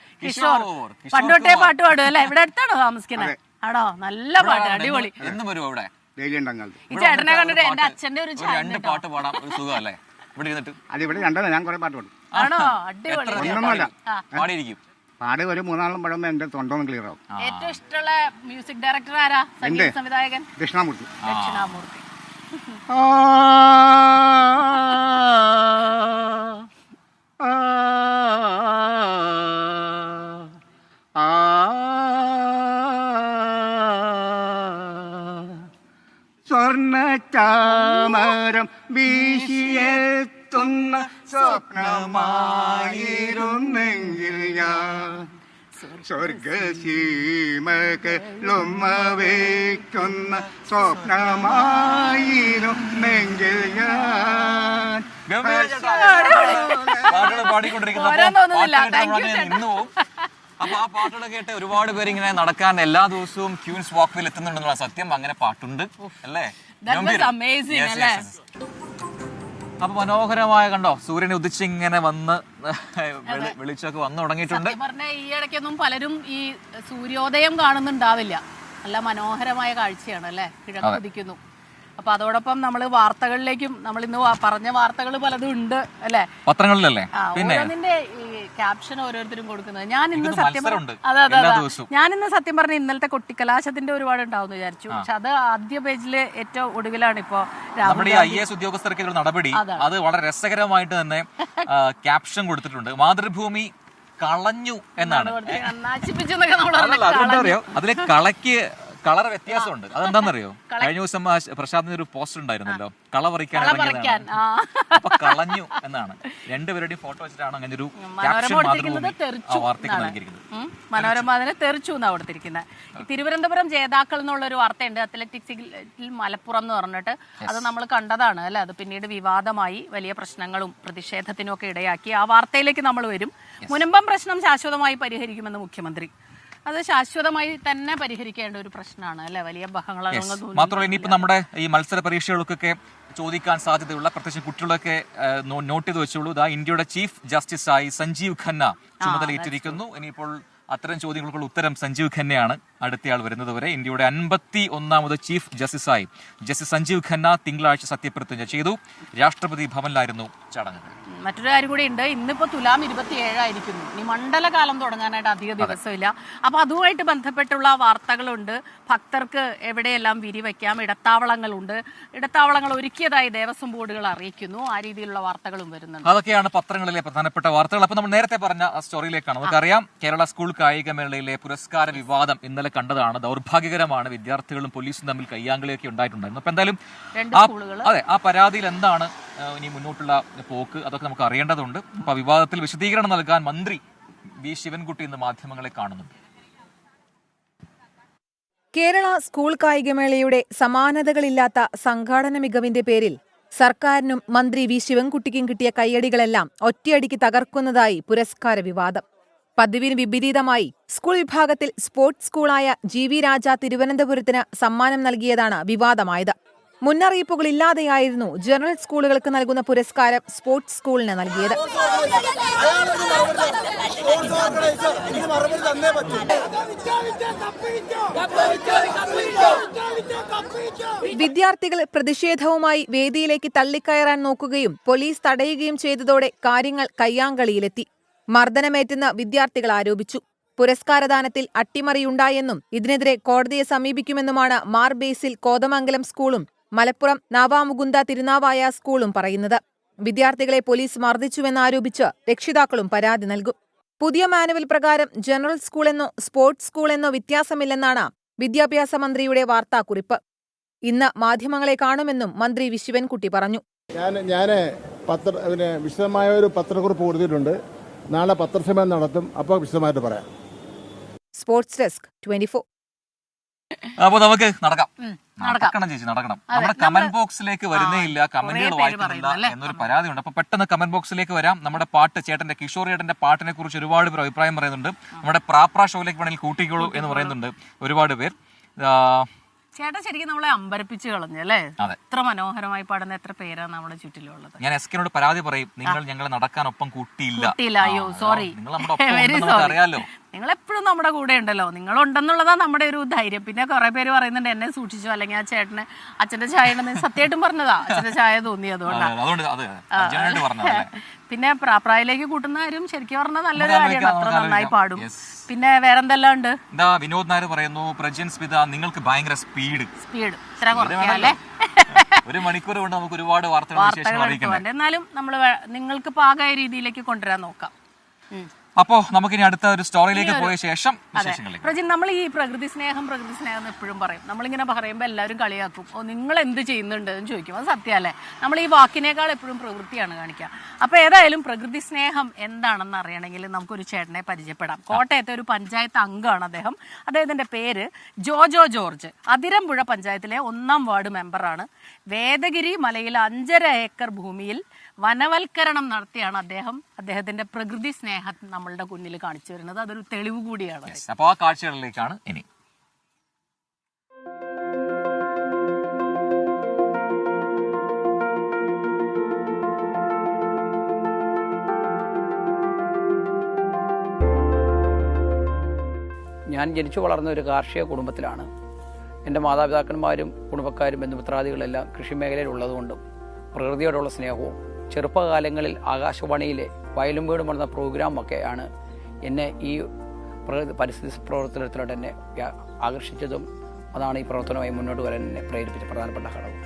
പണ്ടോട്ടേ പാട്ട് പാടും അല്ലെ? ഇവിടെ അടുത്താണോ താമസിക്കുന്നത്? ആണോ? നല്ല പാട്ട്, അടിപൊളി. എന്നും വരും അവിടെ. ഈ ചേട്ടനെ കണ്ടിട്ട് എന്റെ അച്ഛന്റെ ഒരു രണ്ട് പാട്ട് പാടാം, ഒരു സുഖമല്ലേ ഇവിടെ ഇരുന്നിട്ട്? അതിവിടെ രണ്ടല്ല, ഞാൻ കുറെ പാട്ട് പാടും. ആണോ? അടിപൊളി. പാടിയിരിക്കും. പാട് ഒരു 4 പാടുമ്പോൾ എന്റെ തൊണ്ടൊന്നും ക്ലിയർ ആവും. ഏറ്റവും ഇഷ്ടമുള്ള മ്യൂസിക് ഡയറക്ടർ ആരാ? സംഗീത സംവിധായകൻ? ദക്ഷിണാമൂർത്തി. ദക്ഷിണാമൂർത്തി. സ്വർണ്ണ ചാമരം വീശിയെത്തുന്ന സ്വപ്നമായിരുന്നെങ്കിൽ ഞാൻ സ്വർഗസീമകളുമ്മ വയ്ക്കുന്ന സ്വപ്നമായിരുന്നെങ്കിൽ ഞാൻ അപ്പൊ ആ പാട്ടുകൾ കേട്ട് ഒരുപാട് പേര് ഇങ്ങനെ നടക്കാൻ എല്ലാ ദിവസവും ക്യൂൻസ് വാക്ക്വേയിൽ എത്തുന്നുണ്ടെന്നുള്ള സത്യം. അങ്ങനെ പാട്ടുണ്ട് അല്ലേ? അപ്പൊ മനോഹരമായ കണ്ടോ, സൂര്യനെ ഉദിച്ചിങ്ങനെ വന്ന് വെളിച്ചൊക്കെ വന്നു തുടങ്ങിയിട്ടുണ്ട്. പറഞ്ഞ ഈ ഇടയ്ക്കൊന്നും പലരും ഈ സൂര്യോദയം കാണുന്നുണ്ടാവില്ല. നല്ല മനോഹരമായ കാഴ്ചയാണ് അല്ലെ? കിഴക്ക് ഉദിക്കുന്നു. അപ്പൊ അതോടൊപ്പം നമ്മൾ വാർത്തകളിലേക്കും, നമ്മൾ ഇന്ന് പറഞ്ഞ വാർത്തകൾ പലതും ഉണ്ട് അല്ലെ? പത്രങ്ങളിലല്ലേ? പിന്നെ ക്യാപ്ഷൻ ഓരോരുത്തരും കൊടുക്കുന്നത്. ഞാൻ ഇന്ന് സത്യം പറഞ്ഞ ഇന്നലത്തെ കൊട്ടിക്കലാശത്തിന്റെ ഒരുപാട് ഉണ്ടാവുമെന്ന് വിചാരിച്ചു. പക്ഷെ അത് ആദ്യ പേജില് ഏറ്റവും ഒടുവിലാണ് ഇപ്പോ നമ്മുടെ IAS ഉദ്യോഗസ്ഥർക്കെതിരെ നടപടി. അത് വളരെ രസകരമായിട്ട് തന്നെ ക്യാപ്ഷൻ കൊടുത്തിട്ടുണ്ട്. മാതൃഭൂമി കളഞ്ഞു എന്നാണ്. നന്നാച്ചിപ്പിച്ചു എന്നൊക്കെ നമ്മൾ അതിലെ കളർ വ്യത്യാസമുണ്ട്. അതെന്താണെന്നറിയോ? കഴിഞ്ഞ ദിവസം പ്രശാന്തിന് ഒരു പോസ്റ്റർ ഉണ്ടായിരുന്നല്ലോ, കള പറിക്കാൻ അപ്പൊ കളഞ്ഞു എന്നാണ്. രണ്ടുപേരുടെയും ഫോട്ടോ വെച്ചിട്ടാണ് അങ്ങനെ ഒരു വാർത്തയ്ക്ക് നൽകിയിരിക്കുന്നത്. മനോരമ അതിനെ തെറിച്ചു എന്നാണ് കൊടുത്തിരിക്കുന്നത്. തിരുവനന്തപുരം ജേതാക്കൾ എന്നുള്ളൊരു വാർത്തയുണ്ട്, അത്ലറ്റിക്സിൽ മലപ്പുറം എന്ന് പറഞ്ഞിട്ട്. അത് നമ്മൾ കണ്ടതാണ് അല്ലെ. അത് പിന്നീട് വിവാദമായി, വലിയ പ്രശ്നങ്ങളും പ്രതിഷേധത്തിനും ഒക്കെ ഇടയാക്കി. ആ വാർത്തയിലേക്ക് നമ്മൾ വരും. മുനമ്പം പ്രശ്നം ശാശ്വതമായി പരിഹരിക്കുമെന്ന് മുഖ്യമന്ത്രി. അത് ശാശ്വതമായി തന്നെ പരിഹരിക്കേണ്ട ഒരു പ്രശ്നമാണ് അല്ലെ. വലിയ ബഹളങ്ങളൊന്നും മാത്രമല്ല, ഇനിയിപ്പോ നമ്മുടെ ഈ മത്സര പരീക്ഷകൾക്കൊക്കെ ചോദിക്കാൻ സാധ്യതയുള്ള, പ്രത്യേകിച്ച് കുട്ടികളൊക്കെ നോട്ട് ചെയ്ത് വെച്ചോളൂ. ഇന്ത്യയുടെ ചീഫ് ജസ്റ്റിസായി സഞ്ജീവ് ഖന്ന ചുമതലയേറ്റിരിക്കുന്നു. ഇനിയിപ്പോൾ അത്തരം ചോദ്യങ്ങൾക്കുള്ള ഉത്തരം സഞ്ജീവ് ഖന്നയാണ് അടുത്തയാൾ വരുന്നത് വരെ. ഇന്ത്യയുടെ 51ാമത് ചീഫ് ജസ്റ്റിസായി ജസ്റ്റിസ് സഞ്ജീവ് ഖന്ന തിങ്കളാഴ്ച സത്യപ്രതിജ്ഞ ചെയ്തു. രാഷ്ട്രപതി ഭവനിലായിരുന്നു ചടങ്ങ്. മറ്റൊരു കാര്യം കൂടി ഉണ്ട്. ഇന്നിപ്പോ തുലാം 27 ആയിരിക്കുന്നു. ഇനി മണ്ഡലകാലം തുടങ്ങാനായിട്ട് അധിക ദിവസമില്ല. അപ്പൊ അതുമായിട്ട് ബന്ധപ്പെട്ടുള്ള വാർത്തകളുണ്ട്. ഭക്തർക്ക് എവിടെയെല്ലാം വിരിവയ്ക്കാം, ഇടത്താവളങ്ങളുണ്ട്. ഇടത്താവളങ്ങൾ ഒരുക്കിയതായി ദേവസ്വം ബോർഡുകൾ അറിയിക്കുന്നു. ആ രീതിയിലുള്ള വാർത്തകളും വരുന്നുണ്ട്. അതൊക്കെയാണ് പത്രങ്ങളിലെ പ്രധാനപ്പെട്ട വാർത്തകൾ. അപ്പൊ നമ്മൾ നേരത്തെ പറഞ്ഞ സ്റ്റോറിയിലേക്കാണ്. നമുക്കറിയാം, കേരള സ്കൂൾ കായികമേളയിലെ പുരസ്കാര വിവാദം ഇന്നലെ കണ്ടതാണ്. ദൗർഭാഗ്യകരമാണ്. വിദ്യാർത്ഥികളും പോലീസും തമ്മിൽ കയ്യാങ്കളിയൊക്കെ ഉണ്ടായിട്ടുണ്ടായിരുന്നു. അപ്പൊ എന്തായാലും ആ പരാതിയിൽ എന്താണ് ഇനി മുന്നോട്ടുള്ള പോക്ക്, അതൊക്കെ നമുക്ക് അറിയേണ്ടതുണ്ട്. അപ്പൊ വിവാദത്തിൽ വിശദീകരണം നൽകാൻ മന്ത്രി വി ശിവൻകുട്ടി ഇന്ന് മാധ്യമങ്ങളെ കാണുന്നുണ്ട്. കേരള സ്കൂൾ കായികമേളയുടെ സമാനതകളില്ലാത്ത സംഘാടന മികവിന്റെ പേരിൽ സർക്കാരിനും മന്ത്രി വി ശിവൻകുട്ടിക്കും കിട്ടിയ കയ്യടികളെല്ലാം ഒറ്റയടിക്ക് തകർക്കുന്നതായി പുരസ്കാര വിവാദം. പതിവിന് വിപരീതമായി സ്കൂൾ വിഭാഗത്തിൽ സ്പോർട്സ് സ്കൂളായ GV രാജ തിരുവനന്തപുരത്തിന് സമ്മാനം നൽകിയതാണ് വിവാദമായത്. മുന്നറിയിപ്പുകളില്ലാതെയായിരുന്നു ജനറൽ സ്കൂളുകൾക്ക് നൽകുന്ന പുരസ്കാരം സ്പോർട്സ് സ്കൂളിന് നൽകിയത്. വിദ്യാർത്ഥികൾ പ്രതിഷേധവുമായി വേദിയിലേക്ക് തള്ളിക്കയറാൻ നോക്കുകയും പോലീസ് തടയുകയും ചെയ്തതോടെ കാര്യങ്ങൾ കയ്യാങ്കളിയിലെത്തി. മർദ്ദനമേറ്റെന്ന് വിദ്യാർത്ഥികൾ ആരോപിച്ചു. പുരസ്കാരദാനത്തിൽ അട്ടിമറിയുണ്ടായെന്നും ഇതിനെതിരെ കോടതിയെ സമീപിക്കുമെന്നുമാണ് മാർ ബേസിൽ കോതമംഗലം സ്കൂളും മലപ്പുറം നാവാമുകുന്ദ തിരുനാവായ സ്കൂളും പറയുന്നത്. വിദ്യാർത്ഥികളെ പോലീസ് മർദ്ദിച്ചുവെന്നാരോപിച്ച് രക്ഷിതാക്കളും പരാതി നൽകും. പുതിയ മാനുവൽ പ്രകാരം ജനറൽ സ്കൂളെന്നോ സ്പോർട്സ് സ്കൂളെന്നോ വ്യത്യാസമില്ലെന്നാണ് വിദ്യാഭ്യാസ മന്ത്രിയുടെ വാർത്താക്കുറിപ്പ്. ഇന്ന് മാധ്യമങ്ങളെ കാണുമെന്നും മന്ത്രി വി ശിവൻകുട്ടി പറഞ്ഞു. ഞാൻ വിശദമായ ഒരു പത്രക്കുറിപ്പ് കൊടുത്തിട്ടുണ്ട്. നാളെ പത്രസമ്മേളനം നടത്തും, അപ്പോൾ വിശദമായിട്ട് പറയാം. Sports desk 24. അപ്പൊ നമുക്ക് നടക്കണം ചേച്ചി, നടക്കണം. നമ്മുടെ കമന്റ് ബോക്സിലേക്ക് വരുന്നേ ഇല്ല, കമന്റുകൾ വായിക്കുന്നില്ല എന്നൊരു പരാതിയുണ്ട്. അപ്പൊ പെട്ടെന്ന് കമന്റ് ബോക്സിലേക്ക് വരാം. നമ്മുടെ പാട്ട്, ചേട്ടന്റെ കിഷോർ ചേട്ടന്റെ പാട്ടിനെ കുറിച്ച് ഒരുപാട് പേർ അഭിപ്രായം പറയുന്നുണ്ട്. നമ്മുടെ പ്രാപ്ര ഷോയിലേക്ക് വേണമെങ്കിൽ കൂട്ടിക്കോളൂ എന്ന് പറയുന്നുണ്ട് ഒരുപാട് പേർ. ചേട്ടാ ശരിക്കും നമ്മളെ അമ്പരപ്പിച്ച് കളഞ്ഞു അല്ലേ. എത്ര മനോഹരമായി പാടുന്ന എത്ര പേരാണ് നമ്മുടെ ചുറ്റിലുള്ളത്. ഞാൻ എസ്കിനോട് പരാതി പറയും, നിങ്ങൾ ഞങ്ങളെ നടക്കാനൊപ്പം കൂട്ടിയില്ല. അയ്യോ സോറി, അറിയാലോ, നിങ്ങൾ എപ്പോഴും നമ്മുടെ കൂടെ ഉണ്ടല്ലോ. നിങ്ങളുണ്ടെന്നുള്ളതാ നമ്മുടെ ഒരു ധൈര്യം. പിന്നെ കുറെ പേര് പറയുന്നുണ്ട് എന്നെ സൂക്ഷിച്ചു, അല്ലെങ്കിൽ ആ ചേട്ടന് അച്ഛന്റെ ചായ ഉണ്ടെന്ന് സത്യമായിട്ടും പറഞ്ഞതാ. അച്ഛന്റെ ചായ തോന്നി, അതുകൊണ്ടാണ്. പിന്നെ പ്രാപ്രായിലേക്ക് കൂട്ടുന്ന കാര്യം ശരിക്കും പറഞ്ഞാൽ നല്ലൊരു കാര്യമാണ്. അത്ര നന്നായി പാടും. പിന്നെ വേറെന്തെല്ലാം ഉണ്ട്? വിനോദ് നായർ പറയുന്നു, പ്രജിൻ സ്മിത നിങ്ങൾക്ക് ഭയങ്കര സ്പീഡ് ഇത്ര കുറയ്ക്കാല്ലേ. ഒരു മണിക്കൂർ കൊണ്ട് നമുക്ക് ഒരുപാട് വാർത്തകൾ. എന്നാലും നമ്മൾ നിങ്ങൾക്ക് പാകമായ രീതിയിലേക്ക് കൊണ്ടുവരാൻ നോക്കാം. അപ്പോ നമുക്കിനി അടുത്ത ഒരു സ്റ്റോറിയിലേക്ക് പോയ ശേഷം പ്രജിൻ, നമ്മൾ ഈ പ്രകൃതി സ്നേഹം എന്ന് എപ്പോഴും പറയും. നമ്മളിങ്ങനെ പറയുമ്പോൾ എല്ലാവരും കളിയാക്കും, ഓ നിങ്ങൾ എന്ത് ചെയ്യുന്നുണ്ട് എന്ന് ചോദിക്കും. അത് സത്യമല്ലേ? നമ്മൾ ഈ വാക്കിനേക്കാൾ എപ്പോഴും പ്രവൃത്തിയാണ് കാണിക്കുക. അപ്പോൾ ഏതായാലും പ്രകൃതി സ്നേഹം എന്താണെന്ന് അറിയണമെങ്കിൽ നമുക്കൊരു ചേട്ടനെ പരിചയപ്പെടാം. കോട്ടയത്തെ ഒരു പഞ്ചായത്ത് അംഗമാണ് അദ്ദേഹം. അദ്ദേഹത്തിൻ്റെ പേര് ജോജോ ജോർജ്. അതിരമ്പുഴ പഞ്ചായത്തിലെ 1ാം വാർഡ് മെമ്പറാണ്. വേദഗിരി മലയിൽ 5.5 ഏക്കർ ഭൂമിയിൽ വനവൽക്കരണം നടത്തിയാണ് അദ്ദേഹത്തിന്റെ പ്രകൃതി സ്നേഹം നമ്മളുടെ മുന്നിൽ കാണിച്ചു വരുന്നത്. അതൊരു തെളിവ് കൂടിയാണ്. അപ്പോൾ ആ കാഴ്ചകളിലേക്കാണ് ഇനി. ഞാൻ ജനിച്ചു വളർന്ന ഒരു കാർഷിക കുടുംബത്തിലാണ്. എൻ്റെ മാതാപിതാക്കന്മാരും കുടുംബക്കാരും ബന്ധുമിത്രാദികളെല്ലാം കൃഷി മേഖലയിലുള്ളതുകൊണ്ടും പ്രകൃതിയോടുള്ള സ്നേഹവും ചെറുപ്പകാലങ്ങളിൽ ആകാശവാണിയിലെ വയലും വീടും എന്ന പ്രോഗ്രാമൊക്കെയാണ് എന്നെ ഈ പരിസ്ഥിതി പ്രവർത്തനത്തിലോട്ട് എന്നെ ആകർഷിച്ചതും അതാണ് ഈ പ്രവർത്തനവുമായി മുന്നോട്ട് വരാൻ എന്നെ പ്രേരിപ്പിച്ച പ്രധാനപ്പെട്ട ഘടകം.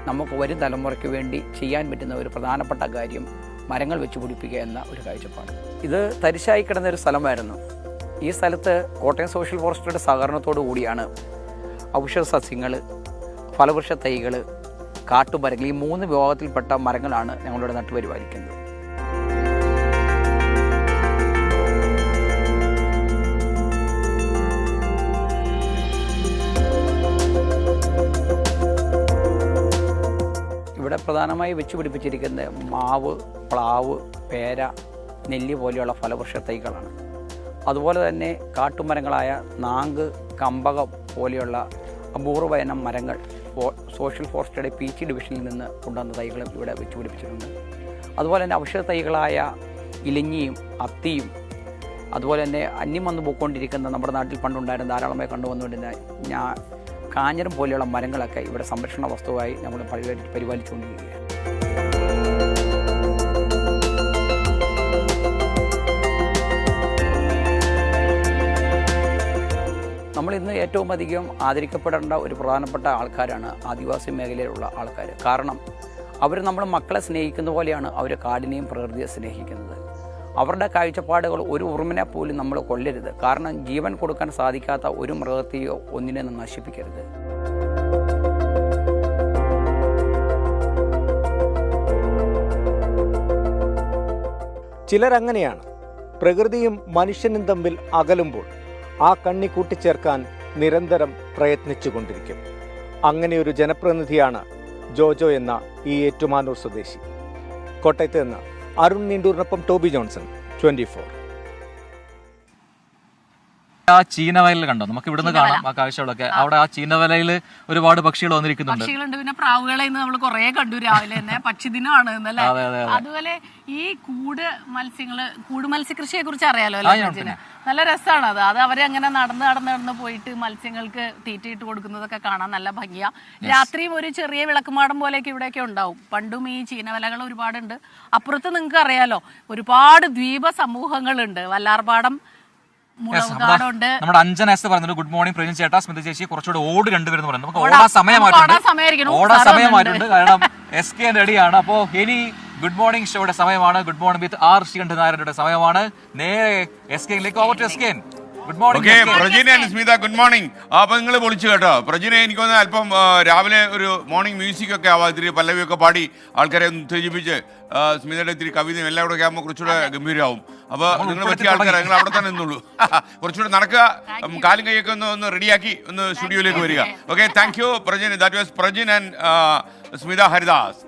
നമുക്ക് വരും തലമുറയ്ക്ക് വേണ്ടി ചെയ്യാൻ പറ്റുന്ന ഒരു പ്രധാനപ്പെട്ട കാര്യം മരങ്ങൾ വെച്ച് പിടിപ്പിക്കുക എന്ന ഒരു കാഴ്ചപ്പാട്. ഇത് തരിശായി കിടന്ന ഒരു സ്ഥലമായിരുന്നു. ഈ സ്ഥലത്ത് കോട്ടയം സോഷ്യൽ ഫോറസ്റ്റിയുടെ സഹകരണത്തോടു കൂടിയാണ് ഔഷധ സസ്യങ്ങൾ, ഫലവൃക്ഷ തൈകൾ, കാട്ടുമരങ്ങൾ, ഈ 3 വിഭാഗത്തിൽപ്പെട്ട മരങ്ങളാണ് ഞങ്ങളിവിടെ നട്ടുപരിപാലിക്കുന്നത്. ഇവിടെ പ്രധാനമായി വെച്ച് പിടിപ്പിച്ചിരിക്കുന്നത് മാവ്, പ്ലാവ്, പേര, നെല്ലി പോലെയുള്ള ഫലവൃക്ഷ തൈകളാണ്. അതുപോലെ തന്നെ കാട്ടുമരങ്ങളായ നാങ്ക്, കമ്പകം പോലെയുള്ള അപൂർവ ഇനം മരങ്ങൾ സോഷ്യൽ ഫോറസ്റ്റിയുടെ പീച്ചി ഡിവിഷനിൽ നിന്ന് കൊണ്ടുവന്ന തൈകളും ഇവിടെ വെച്ച് പിടിപ്പിച്ചിട്ടുണ്ട്. അതുപോലെ തന്നെ ഔഷധ തൈകളായ ഇലഞ്ഞിയും അത്തിയും അതുപോലെ തന്നെ അന്യം വന്നു പോയിക്കൊണ്ടിരിക്കുന്ന നമ്മുടെ നാട്ടിൽ പണ്ടുണ്ടായിരുന്ന ധാരാളമായി കണ്ടുവന്നുകൊണ്ടിരുന്ന കാഞ്ഞിരം പോലെയുള്ള മരങ്ങളൊക്കെ ഇവിടെ സംരക്ഷണ വസ്തുവായി നമ്മൾ പരിപാലിച്ചുകൊണ്ടിരിക്കുകയാണ്. നമ്മൾ ഇന്ന് ഏറ്റവും അധികം ആദരിക്കപ്പെടേണ്ട ഒരു പ്രധാനപ്പെട്ട ആൾക്കാരാണ് ആദിവാസി മേഖലയിലുള്ള ആൾക്കാർ. കാരണം അവർ നമ്മൾ മക്കളെ സ്നേഹിക്കുന്ന പോലെയാണ് അവർ കാടിനെയും പ്രകൃതിയെ സ്നേഹിക്കുന്നത്. അവരുടെ കാഴ്ചപ്പാടുകൾ ഒരു ഉറുമിനെ പോലും നമ്മൾ കൊല്ലരുത്. കാരണം ജീവൻ കൊടുക്കാൻ സാധിക്കാത്ത ഒരു മൃഗത്തെയോ ഒന്നിനെ നശിപ്പിക്കരുത്. ചിലരങ്ങനെയാണ്. പ്രകൃതിയും മനുഷ്യനും തമ്മിൽ അകലുമ്പോൾ ആ കണ്ണി കൂട്ടിച്ചേർക്കാൻ നിരന്തരം പ്രയത്നിച്ചുകൊണ്ടിരിക്കും. അങ്ങനെ ഒരു ജനപ്രതിനിധിയാണ് ജോജോ എന്ന ഈ ഏറ്റുമാനൂർ സ്വദേശി. കോട്ടയത്ത് നിന്ന് അരുൺ നീണ്ടൂരിനൊപ്പം ടോബി ജോൺസൺ, 24. ആ ചീനവയലിൽ കണ്ടോ? നമുക്ക് ഇവിടുന്ന് കാണാം ആ കാഴ്ചകളൊക്കെ. അവിടെ ആ ചീനവലയിൽ ഒരുപാട് പക്ഷികൾ വന്നിരിക്കുന്നുണ്ട്. പക്ഷികളുണ്ട്. പിന്നെ പ്രാവുകളെ ഇന്ന് നമ്മൾ കുറെ കണ്ടു രാവിലെ തന്നെ. പക്ഷി ദിനമാണ് ഇന്നല്ലേ. അതുപോലെ ഈ കൂട് മത്സ്യകൃഷിയെ കുറിച്ച് അറിയാലോ അല്ലേ? നല്ല രസമാണ് അത്. അത് അവരെ അങ്ങനെ നടന്ന് പോയിട്ട് മത്സ്യങ്ങൾക്ക് തീറ്റയിട്ട് കൊടുക്കുന്നതൊക്കെ കാണാൻ നല്ല ഭംഗിയാ. രാത്രിയും ഒരു ചെറിയ വിളക്കുമാടം പോലെയൊക്കെ ഇവിടെയൊക്കെ ഉണ്ടാവും. പണ്ടും ഈ ചീനവലകൾ ഒരുപാടുണ്ട്. അപ്പുറത്ത് നിങ്ങൾക്ക് അറിയാലോ ഒരുപാട് ദ്വീപ സമൂഹങ്ങളുണ്ട്. വല്ലാർപാടം, നമ്മുടെ അഞ്ജന എസ് പറഞ്ഞിട്ട് ഗുഡ് മോർണിംഗ് പ്രജിൻ ചേട്ടാ, സ്മിത ചേച്ചി കുറച്ചുകൂടെ ഓട് കണ്ടുവരുന്നു പറയുന്നത്. നമുക്ക് ഓടാ സമയമായിട്ടുണ്ട്. കാരണം SK റെഡിയാണ്. അപ്പോൾ ഇനി ഗുഡ് മോർണിംഗ് ഷോയുടെ സമയമാണ്. Good morning with R Sreekandan നായരുടെ സമയമാണ്. നേരെ SK-യിലേക്ക് over to SK. Good morning Prajina and Smitha. Good morning. അപ്പൊ നിങ്ങൾ പൊളിച്ചു കേട്ടോ. പ്രജിനെ എനിക്കൊന്ന് അല്പം രാവിലെ ഒരു മോർണിംഗ് മ്യൂസിക് ഒക്കെ ആവാം, ഇത്തിരി പല്ലവിയൊക്കെ പാടി ആൾക്കാരെ ഒന്ന് ഉത്തേജിപ്പിച്ച് സ്മിതയുടെ ഇത്തിരി കവിതയും എല്ലാം കൂടെ ആകുമ്പോൾ കുറച്ചുകൂടെ ഗംഭീരമാവും. അപ്പൊ നിങ്ങൾ പറ്റിയ ആൾക്കാരെ നിങ്ങൾ അവിടെ തന്നെ നിന്നുള്ളൂ. കുറച്ചുകൂടെ നടക്കുക, കാലും കൈയൊക്കെ ഒന്ന് റെഡിയാക്കി ഒന്ന് സ്റ്റുഡിയോയിലേക്ക് വരിക. Okay, thank you Prajin. That was Prajin and Smitha Haridas.